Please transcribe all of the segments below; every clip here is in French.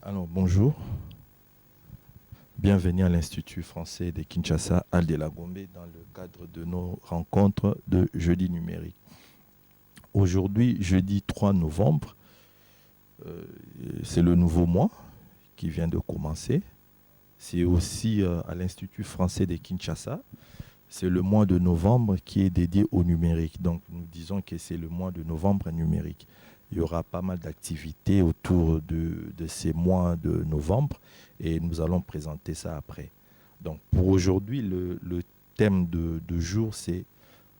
Alors, bonjour. Bienvenue à l'Institut français de Kinshasa, Al de la Gombe, dans le cadre de nos rencontres de jeudi numérique. Aujourd'hui, jeudi 3 novembre, euh, c'est le nouveau mois qui vient de commencer. C'est aussi à l'Institut français de Kinshasa. C'est le mois de novembre qui est dédié au numérique. Donc, nous disons que c'est le mois de novembre numérique. Il y aura pas mal d'activités autour de ces mois de novembre et nous allons présenter ça après. Donc, pour aujourd'hui, le thème de jour, c'est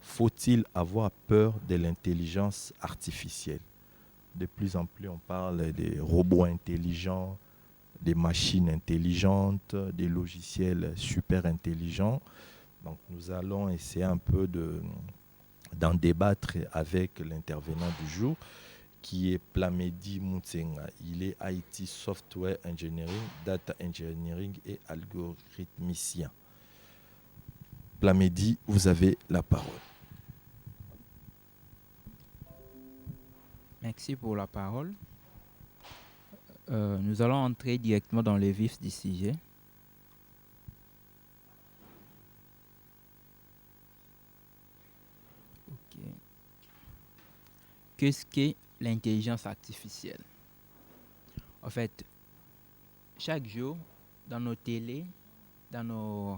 faut-il avoir peur de l'intelligence artificielle? De plus en plus, on parle des robots intelligents, des machines intelligentes, des logiciels super intelligents. Donc nous allons essayer un peu d'en débattre avec l'intervenant du jour qui est Plamedi Moutsenga. Il est IT Software Engineering, Data Engineering et algorithmicien. Plamedi, vous avez la parole. Merci pour la parole. Nous allons entrer directement dans le vif du sujet. Ok. Qu'est-ce qu'est l'intelligence artificielle? En fait, chaque jour, dans nos télés, dans nos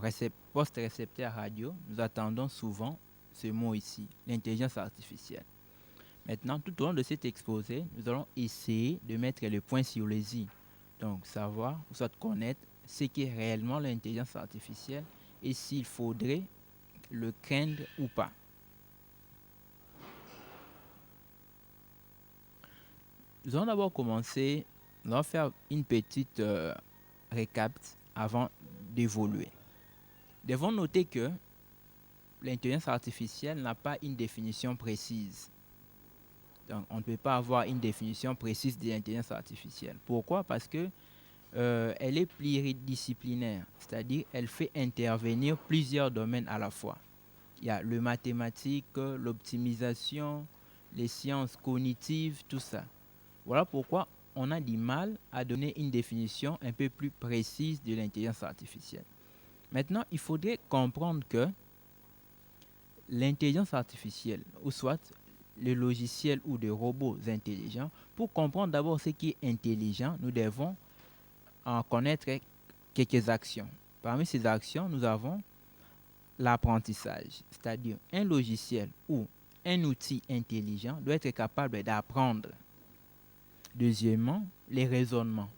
postes récepteurs radio, nous attendons souvent ce mot ici, l'intelligence artificielle. Maintenant, tout au long de cet exposé, nous allons essayer de mettre le point sur les i. Donc, savoir, ou soit connaître ce qu'est réellement l'intelligence artificielle et s'il faudrait le craindre ou pas. Nous allons d'abord commencer, nous allons faire une petite récap avant d'évoluer. Nous devons noter que l'intelligence artificielle n'a pas une définition précise. Donc, on ne peut pas avoir une définition précise de l'intelligence artificielle. Pourquoi? Parce que elle est pluridisciplinaire, c'est-à-dire elle fait intervenir plusieurs domaines à la fois. Il y a le mathématique, l'optimisation, les sciences cognitives, tout ça. Voilà pourquoi on a du mal à donner une définition un peu plus précise de l'intelligence artificielle. Maintenant, il faudrait comprendre que l'intelligence artificielle, ou soit le logiciel ou des robots intelligents, pour comprendre d'abord ce qui est intelligent, nous devons en connaître quelques actions. Parmi ces actions, nous avons l'apprentissage, c'est-à-dire un logiciel ou un outil intelligent doit être capable d'apprendre. Deuxièmement, les raisonnements.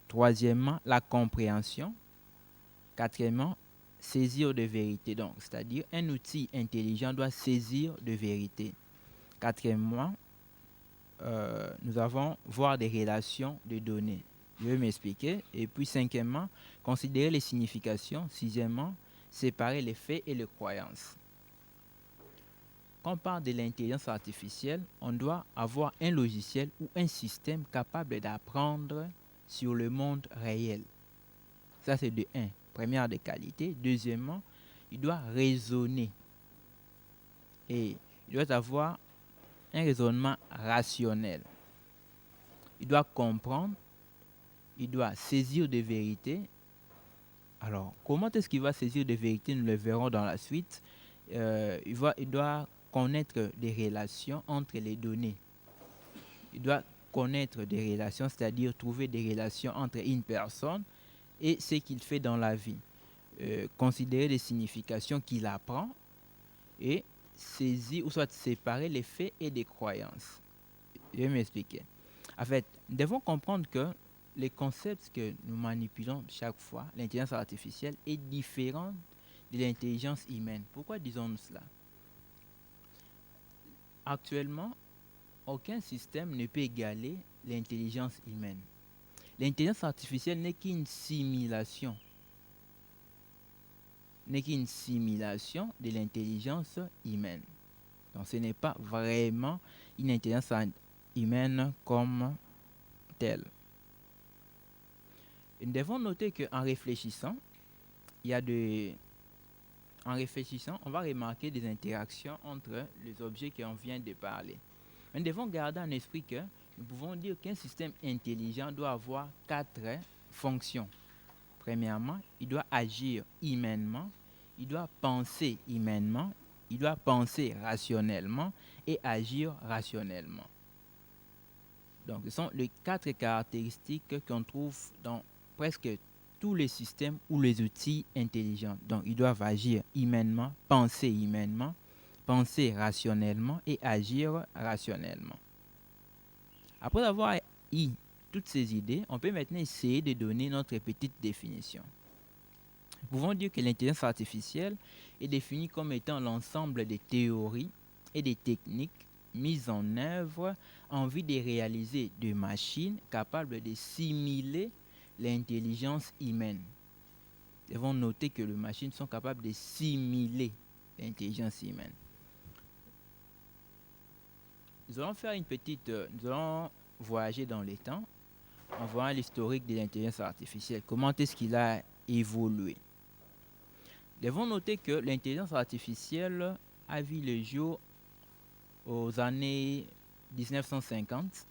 Troisièmement, la compréhension. Quatrièmement, saisir de vérité. Donc, c'est-à-dire un outil intelligent doit saisir de vérité. Quatrièmement, nous avons voir des relations de données. Je vais m'expliquer. Et puis, cinquièmement, considérer les significations. Sixièmement, séparer les faits et les croyances. Quand on parle de l'intelligence artificielle, on doit avoir un logiciel ou un système capable d'apprendre sur le monde réel. Ça, c'est de 1. Première de qualité. Deuxièmement, il doit raisonner. Et il doit avoir un raisonnement rationnel. Il doit comprendre. Il doit saisir des vérités. Alors, comment est-ce qu'il va saisir des vérités? Nous le verrons dans la suite. Il doit connaître des relations entre les données. Il doit connaître des relations, c'est-à-dire trouver des relations entre une personne et ce qu'il fait dans la vie. Considérer les significations qu'il apprend et saisir ou soit séparer les faits et des croyances. Je vais m'expliquer. En fait, nous devons comprendre que les concepts que nous manipulons chaque fois, l'intelligence artificielle, est différente de l'intelligence humaine. Pourquoi disons-nous cela? Actuellement, aucun système ne peut égaler l'intelligence humaine. L'intelligence artificielle n'est qu'une simulation. De l'intelligence humaine. Donc ce n'est pas vraiment une intelligence humaine comme telle. Et nous devons noter qu'en réfléchissant, on va remarquer des interactions entre les objets qu'on vient de parler. Nous devons garder en esprit que nous pouvons dire qu'un système intelligent doit avoir 4 fonctions. Premièrement, il doit agir humainement, il doit penser humainement, il doit penser rationnellement et agir rationnellement. Donc, ce sont les 4 caractéristiques qu'on trouve dans presque tous les systèmes ou les outils intelligents. Donc, ils doivent agir humainement, penser rationnellement et agir rationnellement. Après avoir eu toutes ces idées, on peut maintenant essayer de donner notre petite définition. Nous pouvons dire que l'intelligence artificielle est définie comme étant l'ensemble des théories et des techniques mises en œuvre en vue de réaliser des machines capables de simuler l'intelligence humaine. Nous devons noter que les machines sont capables de simuler l'intelligence humaine. Nous allons voyager dans les temps en voyant l'historique de l'intelligence artificielle. Comment est-ce qu'il a évolué? Nous devons noter que l'intelligence artificielle a vu le jour aux années 1950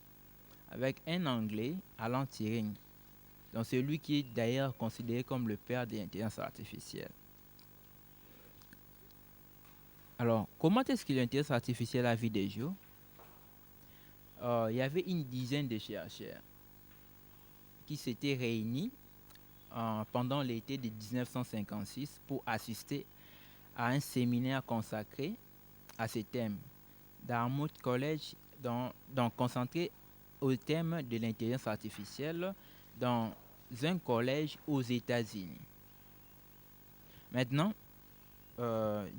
avec un Anglais, Alan Turing. Donc c'est lui qui est d'ailleurs considéré comme le père de l'intelligence artificielle. Alors, comment est-ce que l'intelligence artificielle a vu des jours? Il y avait une dizaine de chercheurs qui s'étaient réunis pendant l'été de 1956 pour assister à un séminaire consacré à ce thème Dartmouth College, donc concentré au thème de l'intelligence artificielle dans un collège aux États-Unis. Maintenant,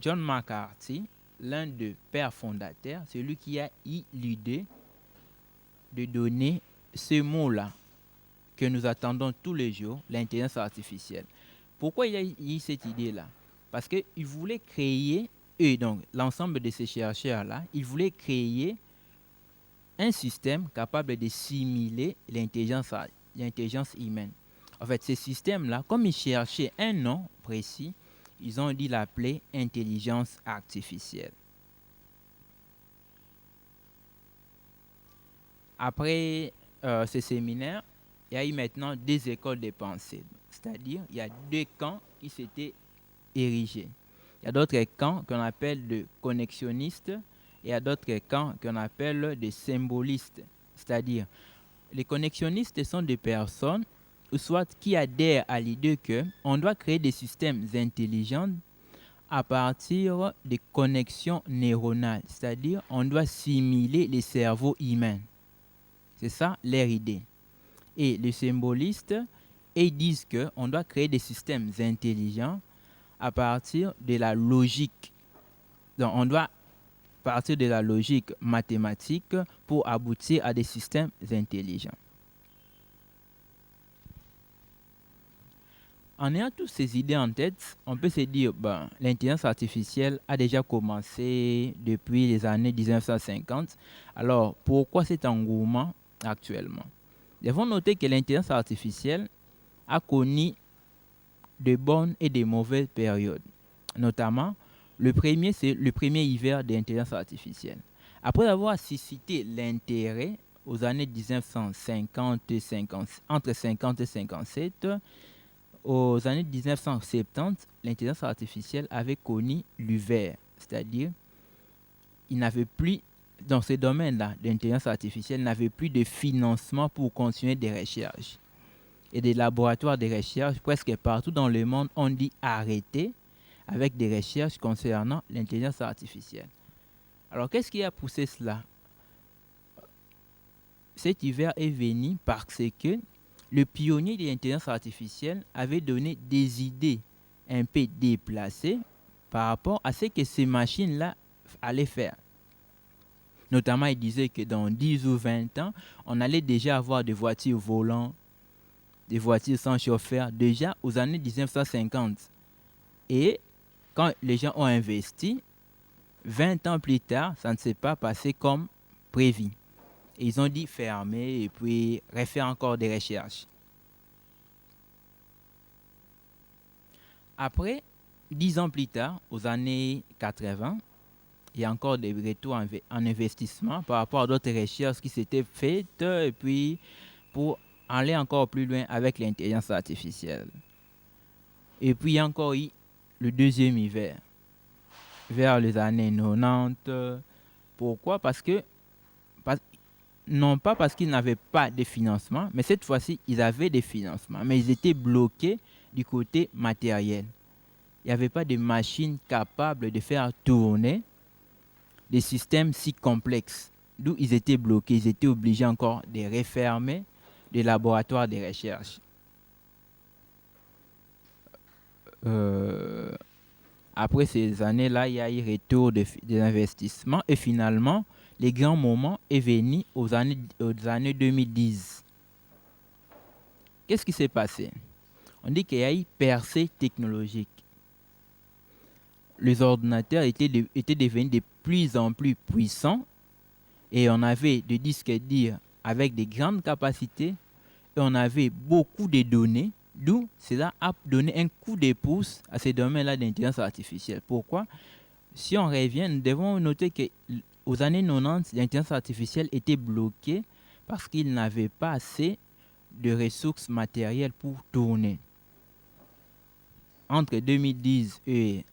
John McCarthy, l'un des pères fondateurs, celui qui a eu l'idée de donner ce mot-là que nous attendons tous les jours, l'intelligence artificielle. Pourquoi il a eu cette idée-là? Parce qu'il voulait créer, et donc l'ensemble de ces chercheurs-là, ils voulaient créer un système capable de simuler l'intelligence humaine. En fait, ces systèmes-là, comme ils cherchaient un nom précis, ils ont dû l'appeler intelligence artificielle. Après ce séminaire, il y a eu maintenant 2 écoles de pensée. C'est-à-dire, il y a 2 camps qui s'étaient érigés. Il y a d'autres camps qu'on appelle de connexionnistes et il y a d'autres camps qu'on appelle de symbolistes. C'est-à-dire, les connexionnistes sont des personnes soit qui adhèrent à l'idée qu'on doit créer des systèmes intelligents à partir des connexions neuronales. C'est-à-dire, on doit simuler les cerveaux humains. C'est ça leur idée. Et les symbolistes, ils disent qu'on doit créer des systèmes intelligents à partir de la logique. Donc, on doit partir de la logique mathématique pour aboutir à des systèmes intelligents. En ayant toutes ces idées en tête, on peut se dire l'intelligence artificielle a déjà commencé depuis les années 1950. Alors, pourquoi cet engouement actuellement? Nous devons noter que l'intelligence artificielle a connu de bonnes et de mauvaises périodes. Notamment, le premier, c'est le premier hiver de l'intelligence artificielle. Après avoir suscité l'intérêt aux années 1950 entre 50 et 57, aux années 1970, l'intelligence artificielle avait connu l'hiver, c'est-à-dire il n'avait plus, dans ce domaine-là, l'intelligence artificielle n'avait plus de financement pour continuer des recherches. Et des laboratoires de recherche presque partout dans le monde ont dit arrêter avec des recherches concernant l'intelligence artificielle. Alors, qu'est-ce qui a poussé cela? Cet hiver est venu parce que le pionnier de l'intelligence artificielle avait donné des idées un peu déplacées par rapport à ce que ces machines-là allaient faire. Notamment, il disait que dans 10 ou 20 ans, on allait déjà avoir des voitures volantes, des voitures sans chauffeur, déjà aux années 1950. Et quand les gens ont investi, 20 ans plus tard, ça ne s'est pas passé comme prévu. Et ils ont dit fermer et puis refaire encore des recherches. Après, 10 ans plus tard, aux années 80, il y a encore des retours en investissement par rapport à d'autres recherches qui s'étaient faites et puis pour aller encore plus loin avec l'intelligence artificielle. Et puis il y a encore eu le deuxième hiver, vers les années 90. Pourquoi? Non pas parce qu'ils n'avaient pas de financement, mais cette fois-ci, ils avaient des financements, mais ils étaient bloqués du côté matériel. Il n'y avait pas de machines capables de faire tourner des systèmes si complexes, d'où ils étaient bloqués. Ils étaient obligés encore de refermer des laboratoires de recherche. Après ces années-là, il y a eu retour des investissements et finalement, le grand moment est venu aux années 2010. Qu'est-ce qui s'est passé? On dit qu'il y a eu percée technologique. Les ordinateurs étaient devenus de plus en plus puissants et on avait des disques durs avec de grandes capacités et on avait beaucoup de données, d'où cela a donné un coup de pouce à ces domaines-là d'intelligence artificielle. Pourquoi? Si on revient, nous devons noter qu'aux années 90, l'intelligence artificielle était bloquée parce qu'il n'avait pas assez de ressources matérielles pour tourner. Entre 2010 et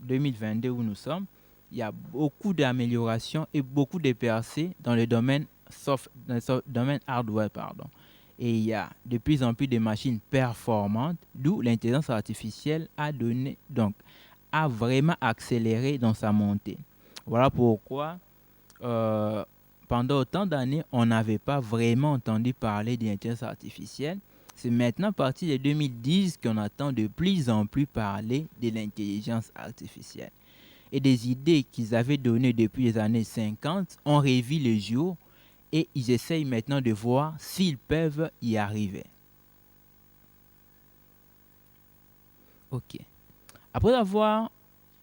2022 où nous sommes, il y a beaucoup d'améliorations et beaucoup de percées dans le domaine hardware. Et il y a de plus en plus de machines performantes, d'où l'intelligence artificielle a vraiment accéléré dans sa montée. Voilà pourquoi pendant autant d'années, on n'avait pas vraiment entendu parler d'intelligence artificielle. C'est maintenant, à partir de 2010, qu'on entend de plus en plus parler de l'intelligence artificielle. Et des idées qu'ils avaient données depuis les années 50 ont revu le jour et ils essayent maintenant de voir s'ils peuvent y arriver. Ok. Après avoir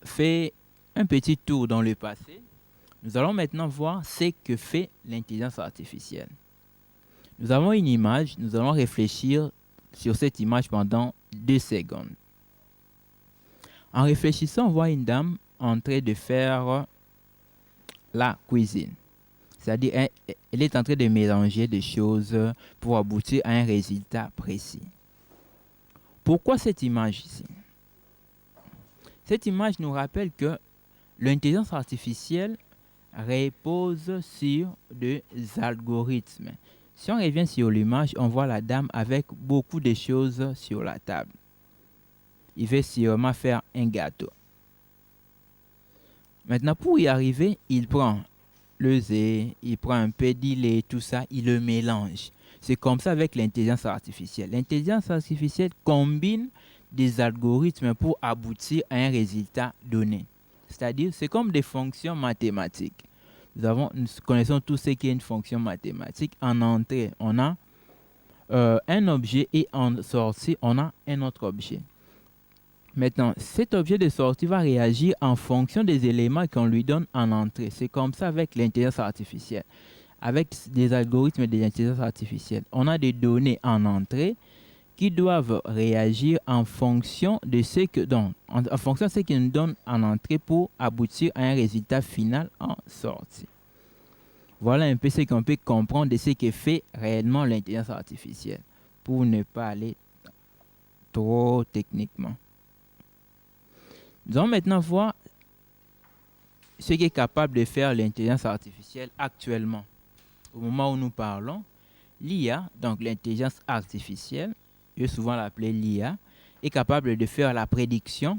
fait un petit tour dans le passé, nous allons maintenant voir ce que fait l'intelligence artificielle. Nous avons une image, nous allons réfléchir sur cette image pendant 2 secondes. En réfléchissant, on voit une dame en train de faire la cuisine. C'est-à-dire, elle est en train de mélanger des choses pour aboutir à un résultat précis. Pourquoi cette image ici? Cette image nous rappelle que l'intelligence artificielle repose sur des algorithmes. Si on revient sur l'image, on voit la dame avec beaucoup de choses sur la table. Il veut sûrement faire un gâteau. Maintenant, pour y arriver, il prend le œuf, il prend un peu de lait, tout ça, il le mélange. C'est comme ça avec l'intelligence artificielle. L'intelligence artificielle combine des algorithmes pour aboutir à un résultat donné. C'est-à-dire, c'est comme des fonctions mathématiques. Nous connaissons tous ce qu'est une fonction mathématique. En entrée, on a un objet et en sortie, on a un autre objet. Maintenant, cet objet de sortie va réagir en fonction des éléments qu'on lui donne en entrée. C'est comme ça avec l'intelligence artificielle. Avec des algorithmes de l'intelligence artificielle, on a des données en entrée qui doivent réagir en fonction de ce que en fonction de ce qu'ils nous donnent en entrée pour aboutir à un résultat final en sortie. Voilà un peu ce qu'on peut comprendre de ce que fait réellement l'intelligence artificielle pour ne pas aller trop techniquement. Nous allons maintenant voir ce qu'est capable de faire l'intelligence artificielle actuellement. Au moment où nous parlons, l'IA, donc l'intelligence artificielle, je vais souvent l'appeler l'IA, est capable de faire la prédiction,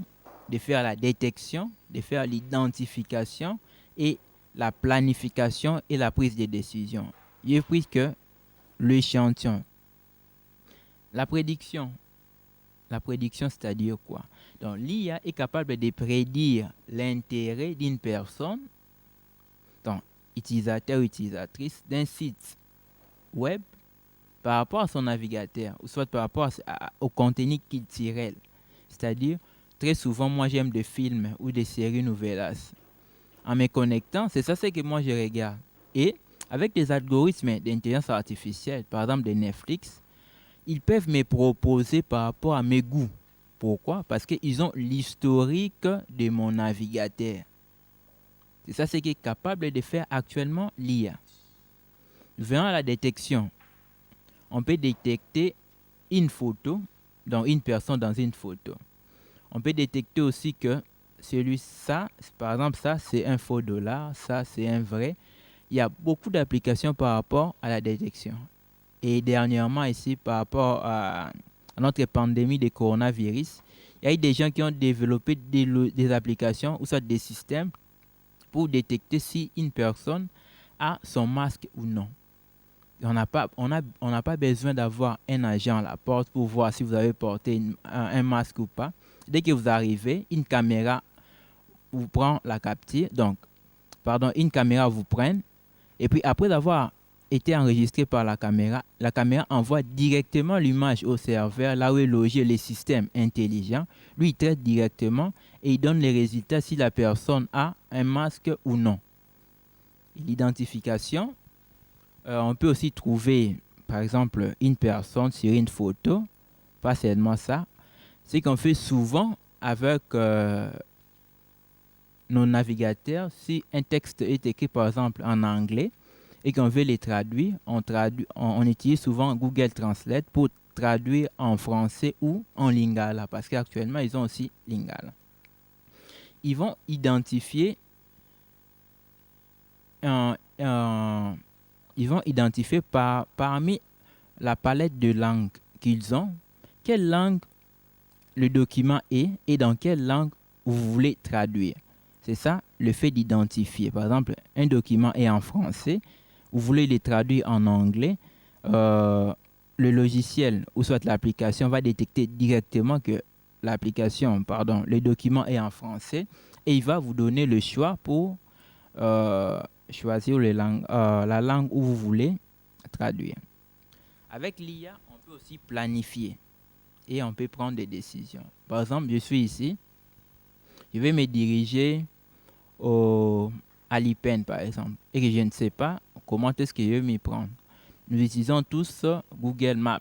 de faire la détection, de faire l'identification et la planification et la prise de décision. Il est pris que l'échantillon. La prédiction, c'est-à-dire quoi? Donc, l'IA est capable de prédire l'intérêt d'une personne, donc utilisateur ou utilisatrice, d'un site web par rapport à son navigateur, ou soit par rapport au contenu qu'il tire. C'est-à-dire, très souvent, moi, j'aime des films ou des séries novellas. En me connectant, c'est ça ce que moi, je regarde. Et avec des algorithmes d'intelligence artificielle, par exemple de Netflix, ils peuvent me proposer par rapport à mes goûts. Pourquoi? Parce qu'ils ont l'historique de mon navigateur. C'est ça ce qui est capable de faire actuellement l'IA. Venant à la détection, on peut détecter une photo, donc une personne dans une photo. On peut détecter aussi que ça, par exemple, ça c'est un faux dollar, ça c'est un vrai. Il y a beaucoup d'applications par rapport à la détection. Et dernièrement ici, par rapport à notre pandémie de coronavirus, il y a eu des gens qui ont développé des applications ou soit des systèmes pour détecter si une personne a son masque ou non. On n'a pas besoin d'avoir un agent à la porte pour voir si vous avez porté un masque ou pas. Dès que vous arrivez, une caméra vous prend la capture. Une caméra vous prenne. Et puis après avoir été enregistré par la caméra envoie directement l'image au serveur, là où est logé le système intelligent. Lui, il traite directement et il donne les résultats si la personne a un masque ou non. L'identification, on peut aussi trouver, par exemple, une personne sur une photo, pas seulement ça. C'est qu'on fait souvent avec nos navigateurs. Si un texte est écrit, par exemple, en anglais, et qu'on veut les traduire, on utilise souvent Google Translate pour traduire en français ou en lingala, parce qu'actuellement, ils ont aussi lingala. Ils vont identifier parmi la palette de langues qu'ils ont, quelle langue le document est et dans quelle langue vous voulez traduire. C'est ça, le fait d'identifier. Par exemple, un document est en français, vous voulez le traduire en anglais, le logiciel ou soit l'application va détecter directement que le document est en français et il va vous donner le choix pour choisir la langue où vous voulez traduire. Avec l'IA, on peut aussi planifier et on peut prendre des décisions. Par exemple, je suis ici, je vais me diriger à l'IPEN par exemple, et que je ne sais pas comment est-ce que je vais m'y prendre. Nous utilisons tous Google Maps.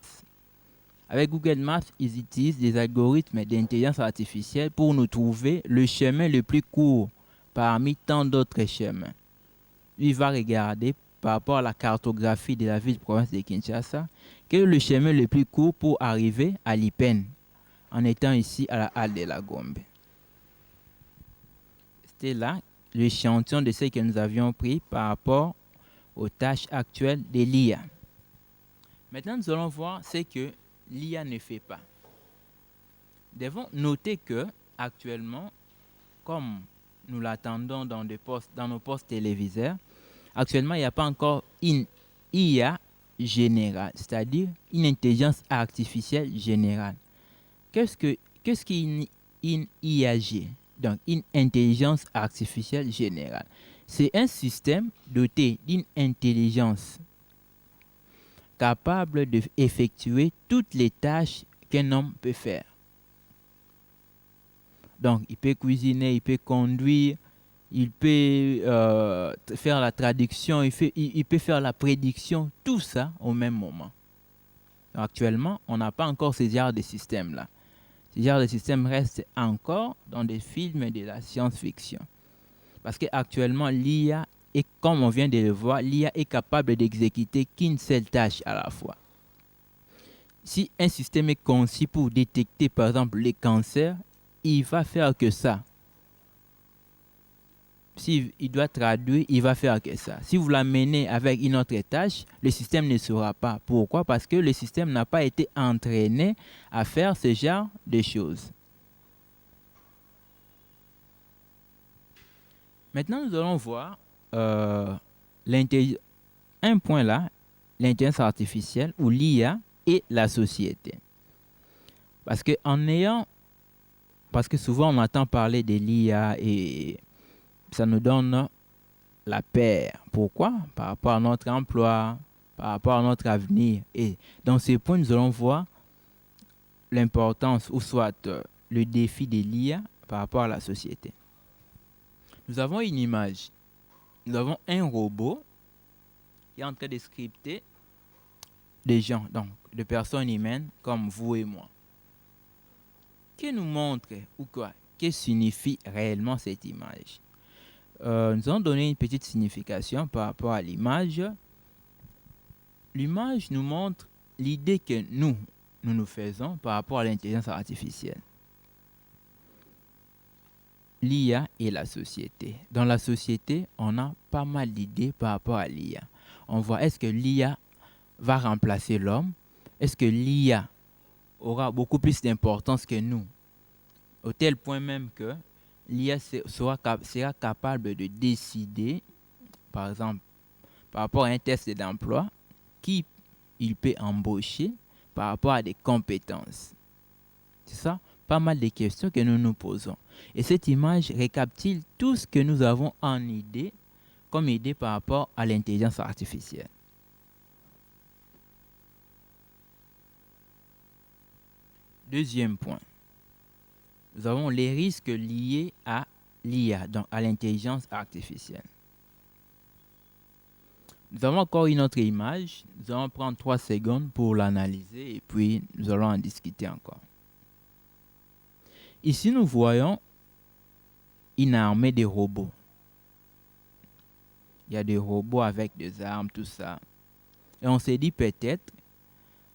Avec Google Maps, ils utilisent des algorithmes d'intelligence artificielle pour nous trouver le chemin le plus court parmi tant d'autres chemins. Lui va regarder par rapport à la cartographie de la ville-province de Kinshasa quel est le chemin le plus court pour arriver à l'IPEN en étant ici à la halle de la Gombe. C'était là l'échantillon de ce que nous avions pris par rapport aux tâches actuelles de l'IA. Maintenant, nous allons voir ce que l'IA ne fait pas. Nous devons noter que actuellement, comme nous l'attendons dans nos postes téléviseurs, actuellement, il n'y a pas encore une IA générale, c'est-à-dire une intelligence artificielle générale. Qu'est-ce qu'une IAG? Donc, une intelligence artificielle générale. C'est un système doté d'une intelligence capable d'effectuer toutes les tâches qu'un homme peut faire. Donc, il peut cuisiner, il peut conduire, il peut faire la traduction, il peut faire la prédiction, tout ça au même moment. Donc, actuellement, on n'a pas encore ces genres de systèmes-là. Ces genres de systèmes restent encore dans des films de la science-fiction. Parce qu'actuellement, l'IA, et comme on vient de le voir, l'IA est capable d'exécuter qu'une seule tâche à la fois. Si un système est conçu pour détecter, par exemple, les cancers, il va faire que ça. S'il doit traduire, il va faire que ça. Si vous l'amenez avec une autre tâche, le système ne saura pas. Pourquoi? Parce que le système n'a pas été entraîné à faire ce genre de choses. Maintenant, nous allons voir un point là, l'intelligence artificielle ou l'IA et la société. Parce que souvent on entend parler de l'IA et ça nous donne la peur. Pourquoi? Par rapport à notre emploi, par rapport à notre avenir. Et dans ces points, nous allons voir l'importance ou soit le défi de l'IA par rapport à la société. Nous avons une image. Nous avons un robot qui est en train de scripter des gens, donc de personnes humaines comme vous et moi. Qui nous montre ou quoi? Que signifie réellement cette image? Nous allons donner une petite signification par rapport à l'image. L'image nous montre l'idée que nous faisons par rapport à l'intelligence artificielle. L'IA et la société. Dans la société, on a pas mal d'idées par rapport à l'IA. On voit, est-ce que l'IA va remplacer l'homme? Est-ce que l'IA aura beaucoup plus d'importance que nous? Au tel point même que l'IA sera capable de décider, par exemple, par rapport à un test d'emploi, qui il peut embaucher par rapport à des compétences. C'est ça, pas mal de questions que nous nous posons. Et cette image récapitule tout ce que nous avons en idée, comme idée par rapport à l'intelligence artificielle. Deuxième point. Nous avons les risques liés à l'IA, donc à l'intelligence artificielle. Nous avons encore une autre image. Nous allons prendre 3 secondes pour l'analyser et puis nous allons en discuter encore. Ici, nous voyons une armée de robots. Il y a des robots avec des armes, tout ça. Et on s'est dit peut-être,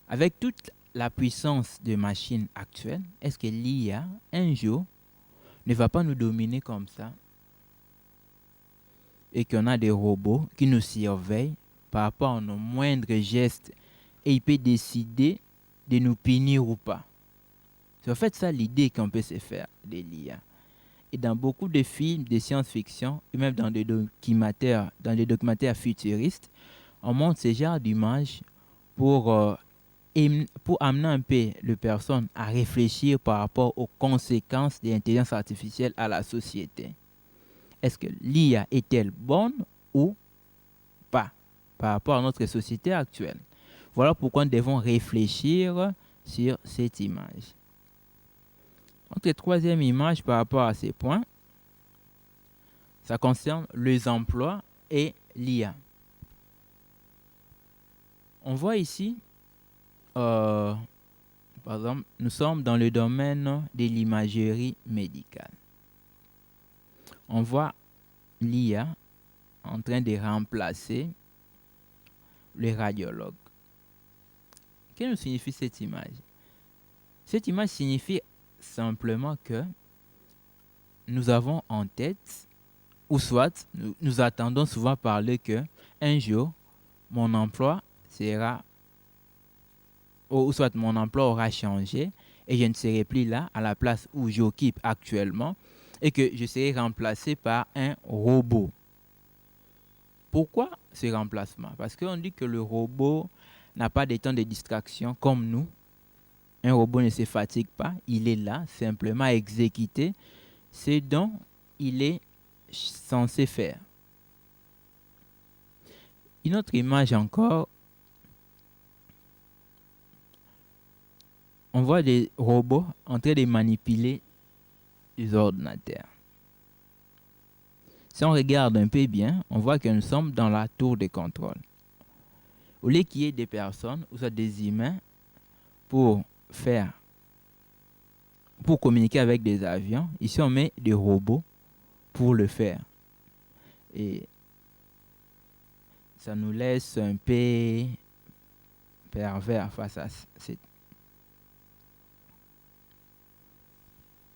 avec toute la puissance de machines actuelles, est-ce que l'IA, un jour, ne va pas nous dominer comme ça? Et qu'on a des robots qui nous surveillent par rapport à nos moindres gestes et il peut décider de nous punir ou pas. C'est en fait ça l'idée qu'on peut se faire de l'IA. Et dans beaucoup de films de science-fiction, et même dans des documentaires futuristes, on montre ce genre d'images pour amener un peu les personnes à réfléchir par rapport aux conséquences de l'intelligence artificielle à la société. Est-ce que l'IA est-elle bonne ou pas par rapport à notre société actuelle? Voilà pourquoi nous devons réfléchir sur cette image. Notre troisième image par rapport à ces points, ça concerne les emplois et l'IA. On voit ici, par exemple, nous sommes dans le domaine de l'imagerie médicale. On voit l'IA en train de remplacer les radiologues. Qu'est-ce que signifie cette image? Cette image signifie simplement que nous avons en tête, ou soit nous attendons souvent parler que un jour, mon emploi sera, ou soit mon emploi aura changé et je ne serai plus là à la place où j'occupe actuellement et que je serai remplacé par un robot. Pourquoi ce remplacement? Parce qu'on dit que le robot n'a pas de temps de distraction comme nous. Un robot ne se fatigue pas, il est là simplement à exécuter ce dont il est censé faire. Une autre image encore, on voit des robots en train de manipuler les ordinateurs. Si on regarde un peu bien, on voit que nous sommes dans la tour de contrôle. Au lieu qu'il y ait des personnes ou soit des humains pour communiquer avec des avions, ici on met des robots pour le faire. Et ça nous laisse un peu pervers face à cette.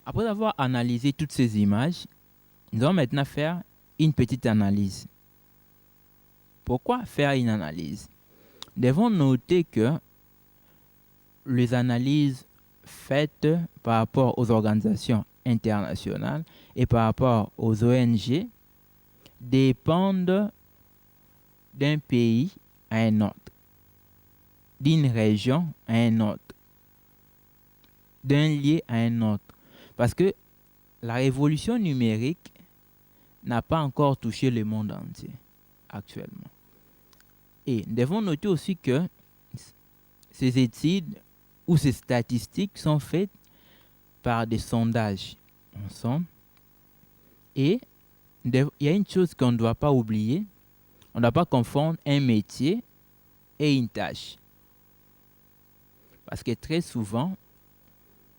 Après avoir analysé toutes ces images, nous allons maintenant faire une petite analyse. Pourquoi faire une analyse? Nous devons noter que les analyses faites par rapport aux organisations internationales et par rapport aux ONG dépendent d'un pays à un autre, d'une région à un autre, d'un lieu à un autre. Parce que la révolution numérique n'a pas encore touché le monde entier actuellement. Et nous devons noter aussi que ces études ou ces statistiques sont faites par des sondages ensemble. Et il y a une chose qu'on ne doit pas oublier, on ne doit pas confondre un métier et une tâche. Parce que très souvent,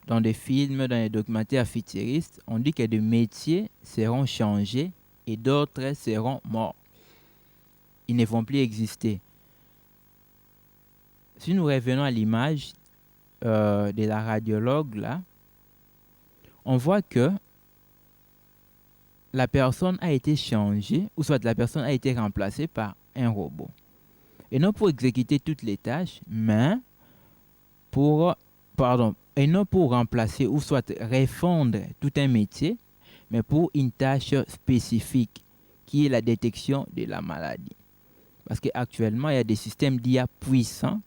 dans des films, dans les documentaires futuristes, on dit que des métiers seront changés et d'autres seront morts. Ils ne vont plus exister. Si nous revenons à l'image de la radiologue, là, on voit que la personne a été changée, ou soit la personne a été remplacée par un robot. Et non pour exécuter toutes les tâches, mais et non pour remplacer ou soit refondre tout un métier, mais pour une tâche spécifique qui est la détection de la maladie. Parce qu'actuellement, il y a des systèmes d'IA puissants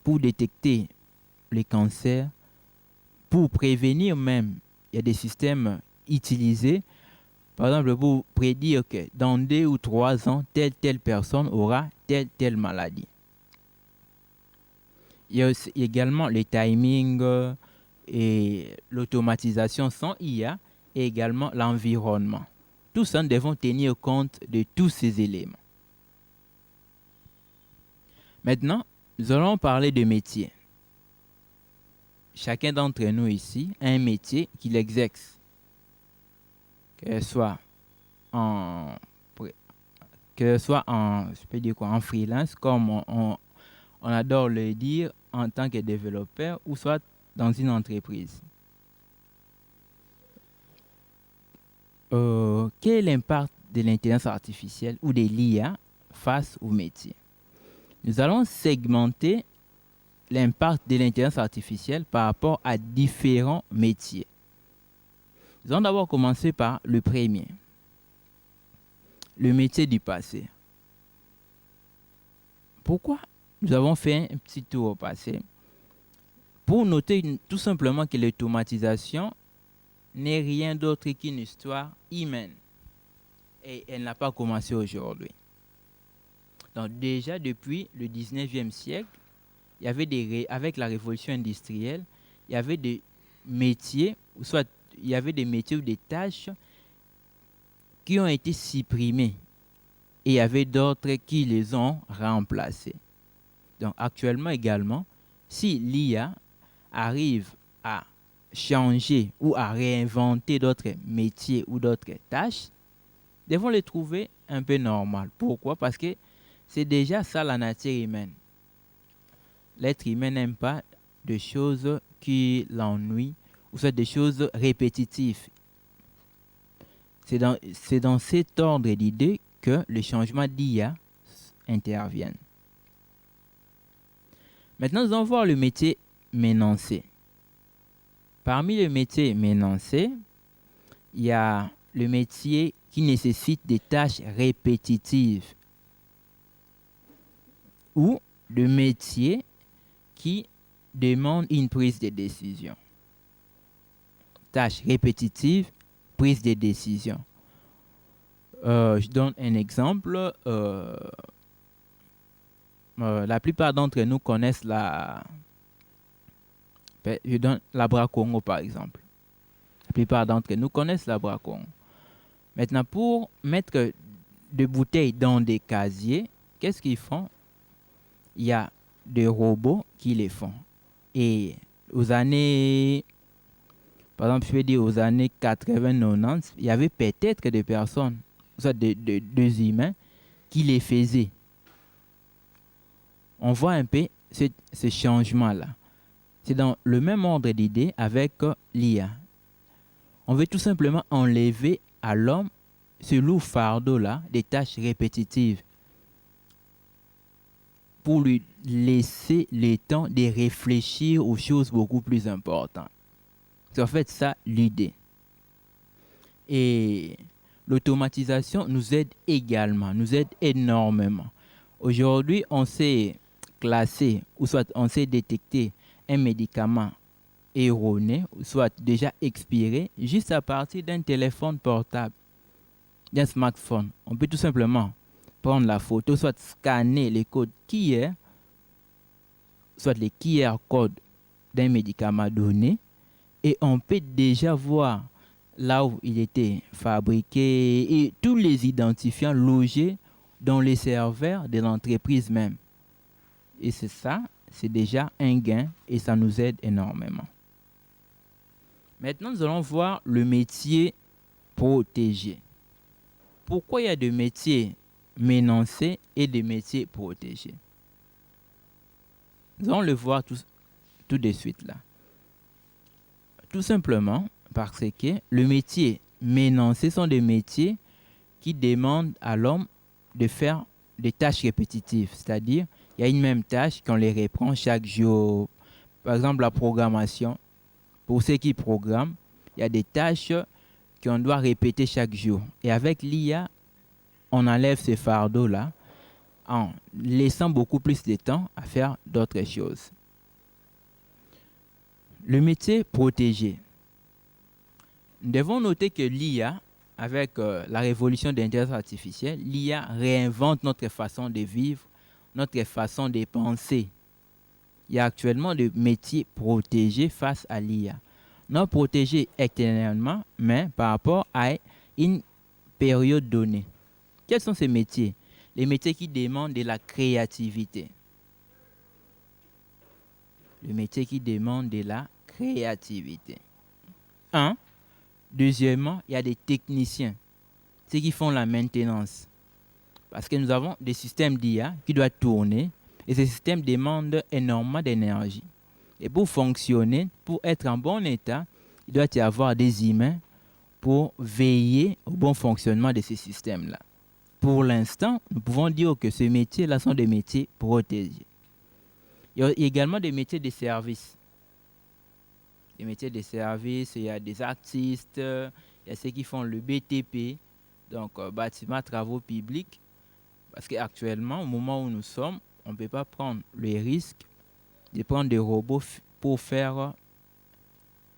pour détecter les cancers, pour prévenir même. Il y a des systèmes utilisés, par exemple, pour prédire que dans 2 ou 3 ans, telle personne aura telle maladie. Il y a aussi également les timings et l'automatisation sans IA et également l'environnement. Tout ça, nous devons tenir compte de tous ces éléments. Maintenant, nous allons parler de métier. Chacun d'entre nous ici a un métier qu'il exerce, que ce soit en freelance, comme on adore le dire, en tant que développeur, ou soit dans une entreprise. Quel est l'impact de l'intelligence artificielle ou de l'IA face au métier? Nous allons segmenter l'impact de l'intelligence artificielle par rapport à différents métiers. Nous allons d'abord commencer par le premier, le métier du passé. Pourquoi nous avons fait un petit tour au passé? Pour noter tout simplement que l'automatisation n'est rien d'autre qu'une histoire humaine. Et elle n'a pas commencé aujourd'hui. Donc déjà depuis le 19e siècle, il y avait avec la révolution industrielle, il y avait des métiers, soit il y avait des métiers ou des tâches qui ont été supprimées et il y avait d'autres qui les ont remplacées. Donc actuellement également, si l'IA arrive à changer ou à réinventer d'autres métiers ou d'autres tâches, devons les trouver un peu normales. Pourquoi? Parce que c'est déjà ça la nature humaine. L'être humain n'aime pas des choses qui l'ennuient ou soit des choses répétitives. C'est dans cet ordre d'idées que le changement d'IA intervient. Maintenant, nous allons voir le métier ménancé. Parmi les métiers ménancés, il y a le métier qui nécessite des tâches répétitives ou le métier qui demande une prise de décision. Tâches répétitives, prise de décision. Je donne un exemple. La plupart d'entre nous connaissent la Bracongo, par exemple. La plupart d'entre nous connaissent la Bracongo. Maintenant, pour mettre des bouteilles dans des casiers, qu'est-ce qu'ils font? Il y a des robots qui les font. Et aux années, par exemple, je vais dire aux années 80-90, il y avait peut-être des personnes, soit des humains, qui les faisaient. On voit un peu ce changement-là. C'est dans le même ordre d'idée avec l'IA. On veut tout simplement enlever à l'homme ce lourd fardeau-là des tâches répétitives pour lui laisser le temps de réfléchir aux choses beaucoup plus importantes. C'est en fait ça l'idée. Et l'automatisation nous aide également, nous aide énormément. Aujourd'hui, on sait classer ou soit on sait détecter un médicament erroné ou soit déjà expiré juste à partir d'un téléphone portable, d'un smartphone. On peut tout simplement prendre la photo, soit scanner les codes QR, soit les QR codes d'un médicament donné, et on peut déjà voir là où il était fabriqué et tous les identifiants logés dans les serveurs de l'entreprise même. Et c'est ça, c'est déjà un gain et ça nous aide énormément. Maintenant, nous allons voir le métier protégé. pourquoi il y a des métiers menacés et des métiers protégés? Nous allons le voir tout de suite là. Tout simplement parce que le métier menacé sont des métiers qui demandent à l'homme de faire des tâches répétitives. C'est-à-dire, il y a une même tâche qu'on les reprend chaque jour. Par exemple, la programmation. Pour ceux qui programment, il y a des tâches qu'on doit répéter chaque jour. Et avec l'IA, on enlève ce fardeau-là en laissant beaucoup plus de temps à faire d'autres choses. Le métier protégé. Nous devons noter que l'IA, avec la révolution de l'intelligence artificielle, l'IA réinvente notre façon de vivre, notre façon de penser. Il y a actuellement des métiers protégés face à l'IA. Non protégés extérieurement, mais par rapport à une période donnée. Quels sont ces métiers? Les métiers qui demandent de la créativité. Le métier qui demande de la créativité. Un. Deuxièmement, il y a des techniciens, ceux qui font la maintenance. Parce que nous avons des systèmes d'IA qui doivent tourner et ces systèmes demandent énormément d'énergie. Et pour fonctionner, pour être en bon état, il doit y avoir des humains pour veiller au bon fonctionnement de ces systèmes-là. Pour l'instant, nous pouvons dire que ces métiers-là sont des métiers protégés. Il y a également des métiers de service. Les métiers de service, il y a des artistes, il y a ceux qui font le BTP, donc bâtiment, travaux publics. Parce qu'actuellement, au moment où nous sommes, on ne peut pas prendre le risque de prendre des robots pour faire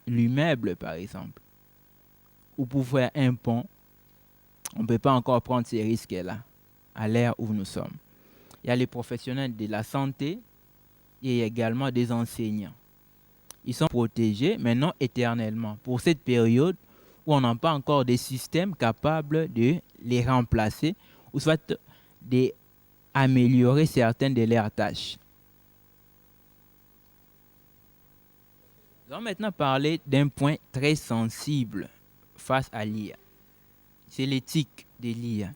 l'immeuble, par exemple, ou pour faire un pont. On ne peut pas encore prendre ces risques-là à l'ère où nous sommes. Il y a les professionnels de la santé et également des enseignants. Ils sont protégés, mais non éternellement, pour cette période où on n'a pas encore des systèmes capables de les remplacer ou soit d'améliorer certaines de leurs tâches. Nous allons maintenant parler d'un point très sensible face à l'IA. C'est l'éthique de l'IA.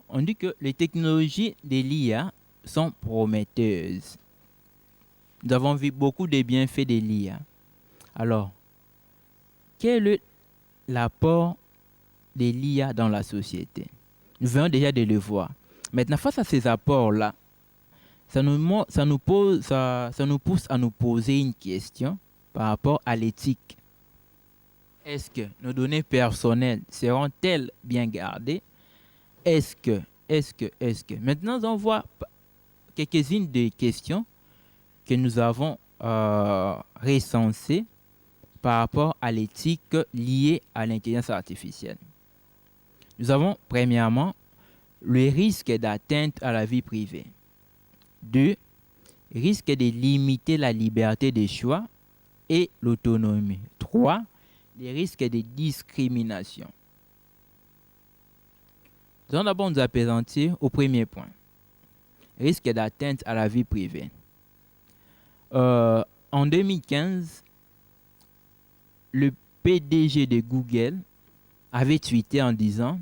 On dit que les technologies de l'IA sont prometteuses. Nous avons vu beaucoup de bienfaits de l'IA. Alors, quel est l'apport de l'IA dans la société? Nous venons déjà de le voir. Maintenant, face à ces apports-là, ça nous pousse à nous poser une question par rapport à l'éthique. Est-ce que nos données personnelles seront-elles bien gardées? Est-ce que? Maintenant, on voit quelques-unes des questions que nous avons recensées par rapport à l'éthique liée à l'intelligence artificielle. Nous avons premièrement le risque d'atteinte à la vie privée. 2. Risque de limiter la liberté de choix et l'autonomie. 3. Les risques de discrimination. Nous allons d'abord nous appesantir au premier point. Risque d'atteinte à la vie privée. En 2015, le PDG de Google avait tweeté en disant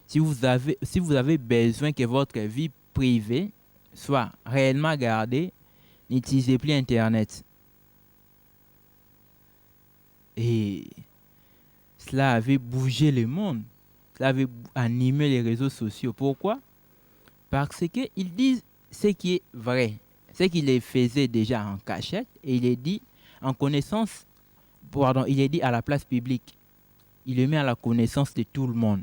si vous avez besoin que votre vie privée soit réellement gardée, n'utilisez plus Internet. Et cela avait bougé le monde. Cela avait animé les réseaux sociaux. Pourquoi? Parce qu'ils disent ce qui est vrai. Ce qu'il les faisait déjà en cachette et il est dit en connaissance, il est dit à la place publique. Il le met à la connaissance de tout le monde.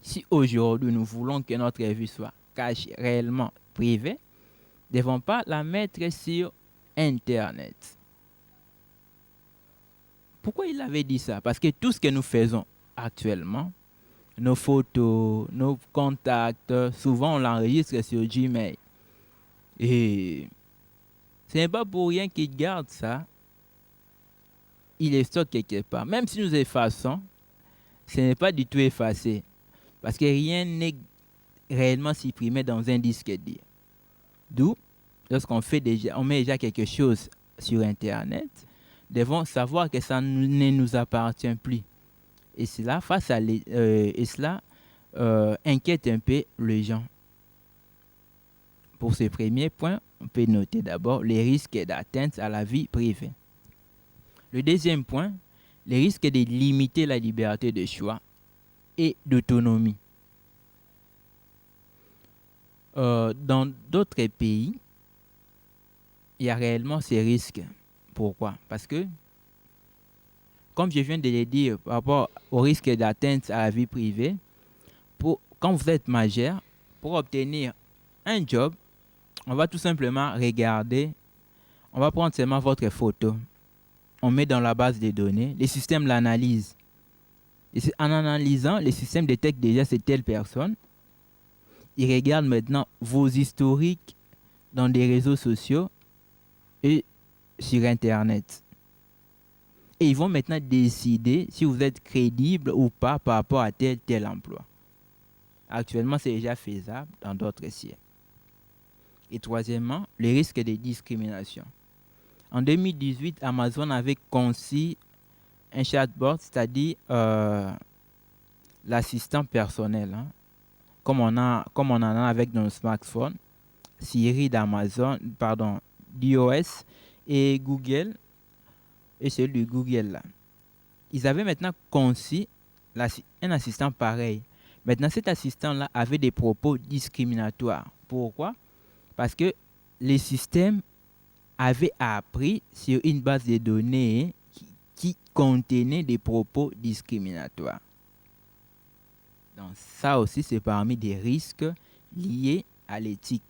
Si aujourd'hui nous voulons que notre vie soit cachée, réellement privée, ne devons pas la mettre sur Internet. Pourquoi il avait dit ça? Parce que tout ce que nous faisons actuellement, nos photos, nos contacts, souvent on l'enregistre sur Gmail. Et ce n'est pas pour rien qu'il garde ça. Il est stocké quelque part. Même si nous effaçons, ce n'est pas du tout effacé. Parce que rien n'est réellement supprimé dans un disque dur. D'où, lorsqu'on met déjà quelque chose sur Internet, nous devons savoir que ça ne nous appartient plus. Et cela, inquiète un peu les gens. Pour ce premier point, on peut noter d'abord les risques d'atteinte à la vie privée. Le deuxième point, les risques de limiter la liberté de choix et d'autonomie. Dans d'autres pays, il y a réellement ces risques. Pourquoi? Parce que, comme je viens de le dire, par rapport au risque d'atteinte à la vie privée, quand vous êtes majeur, pour obtenir un job, on va tout simplement regarder, on va prendre seulement votre photo, on met dans la base de données, les systèmes l'analysent. Et en analysant, les systèmes détectent déjà c'est telle personne. Ils regardent maintenant vos historiques dans des réseaux sociaux et sur Internet. Et ils vont maintenant décider si vous êtes crédible ou pas par rapport à tel emploi. Actuellement, c'est déjà faisable dans d'autres siècles. Et troisièmement, les risques de discrimination. En 2018, Amazon avait conçu un chatbot, c'est-à-dire l'assistant personnel, hein, comme on en a avec nos smartphones, Siri d'Amazon, d'iOS et Google, et celui de Google là. Ils avaient maintenant conçu un assistant pareil. Maintenant, cet assistant-là avait des propos discriminatoires. Pourquoi? Parce que les systèmes avaient appris sur une base de données qui contenait des propos discriminatoires. Donc ça aussi, c'est parmi des risques liés à l'éthique.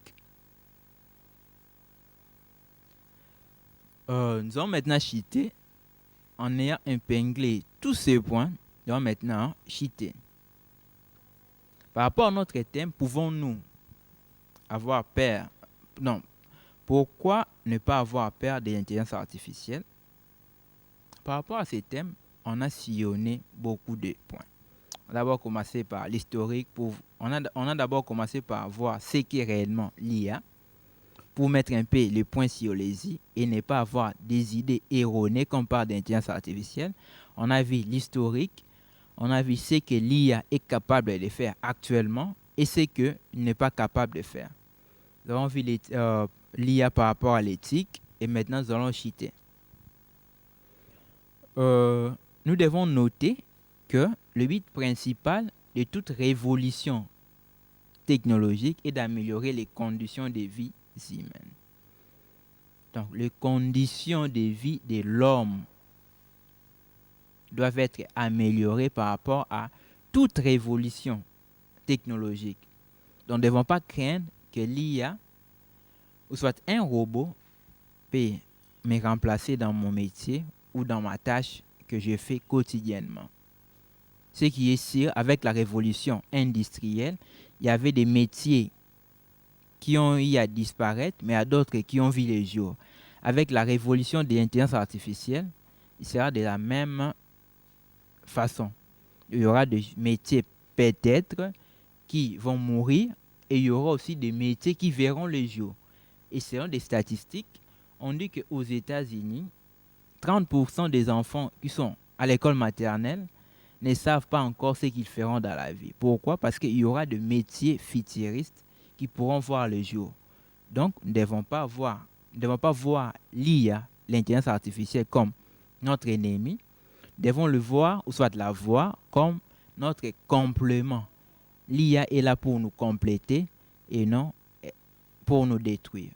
Nous allons maintenant cheater en ayant épinglé tous ces points. Nous allons maintenant cheater. Par rapport à notre thème, pouvons-nous avoir peur? Non. Pourquoi ne pas avoir peur de l'intelligence artificielle? Par rapport à ces thèmes, on a sillonné beaucoup de points. On a d'abord commencé par l'historique. On a d'abord commencé par voir ce qu'est réellement l'IA, pour mettre un peu les points sur les i et ne pas avoir des idées erronées comme par d'intelligence artificielle. On a vu l'historique, on a vu ce que l'IA est capable de faire actuellement et ce qu'il n'est pas capable de faire. Nous avons vu l'IA par rapport à l'éthique et maintenant nous allons cheater. Nous devons noter que le but principal de toute révolution technologique est d'améliorer les conditions de vie humaines. Donc, les conditions de vie de l'homme doivent être améliorées par rapport à toute révolution technologique. Donc, nous ne devons pas craindre que l'IA ou soit un robot peut me remplacer dans mon métier ou dans ma tâche que je fais quotidiennement. Ce qui est sûr, avec la révolution industrielle, il y avait des métiers qui ont eu à disparaître, mais à d'autres qui ont vu le jour. Avec la révolution de l'intelligence artificielle, il sera de la même façon. Il y aura des métiers peut-être qui vont mourir et il y aura aussi des métiers qui verront le jour. Et selon des statistiques, on dit qu'aux États-Unis, 30% des enfants qui sont à l'école maternelle ne savent pas encore ce qu'ils feront dans la vie. Pourquoi? Parce qu'il y aura des métiers futuristes qui pourront voir le jour. Donc, nous ne devons pas voir l'IA, l'intelligence artificielle, comme notre ennemi. Nous devons le voir, ou soit la voir, comme notre complément. L'IA est là pour nous compléter et non pour nous détruire.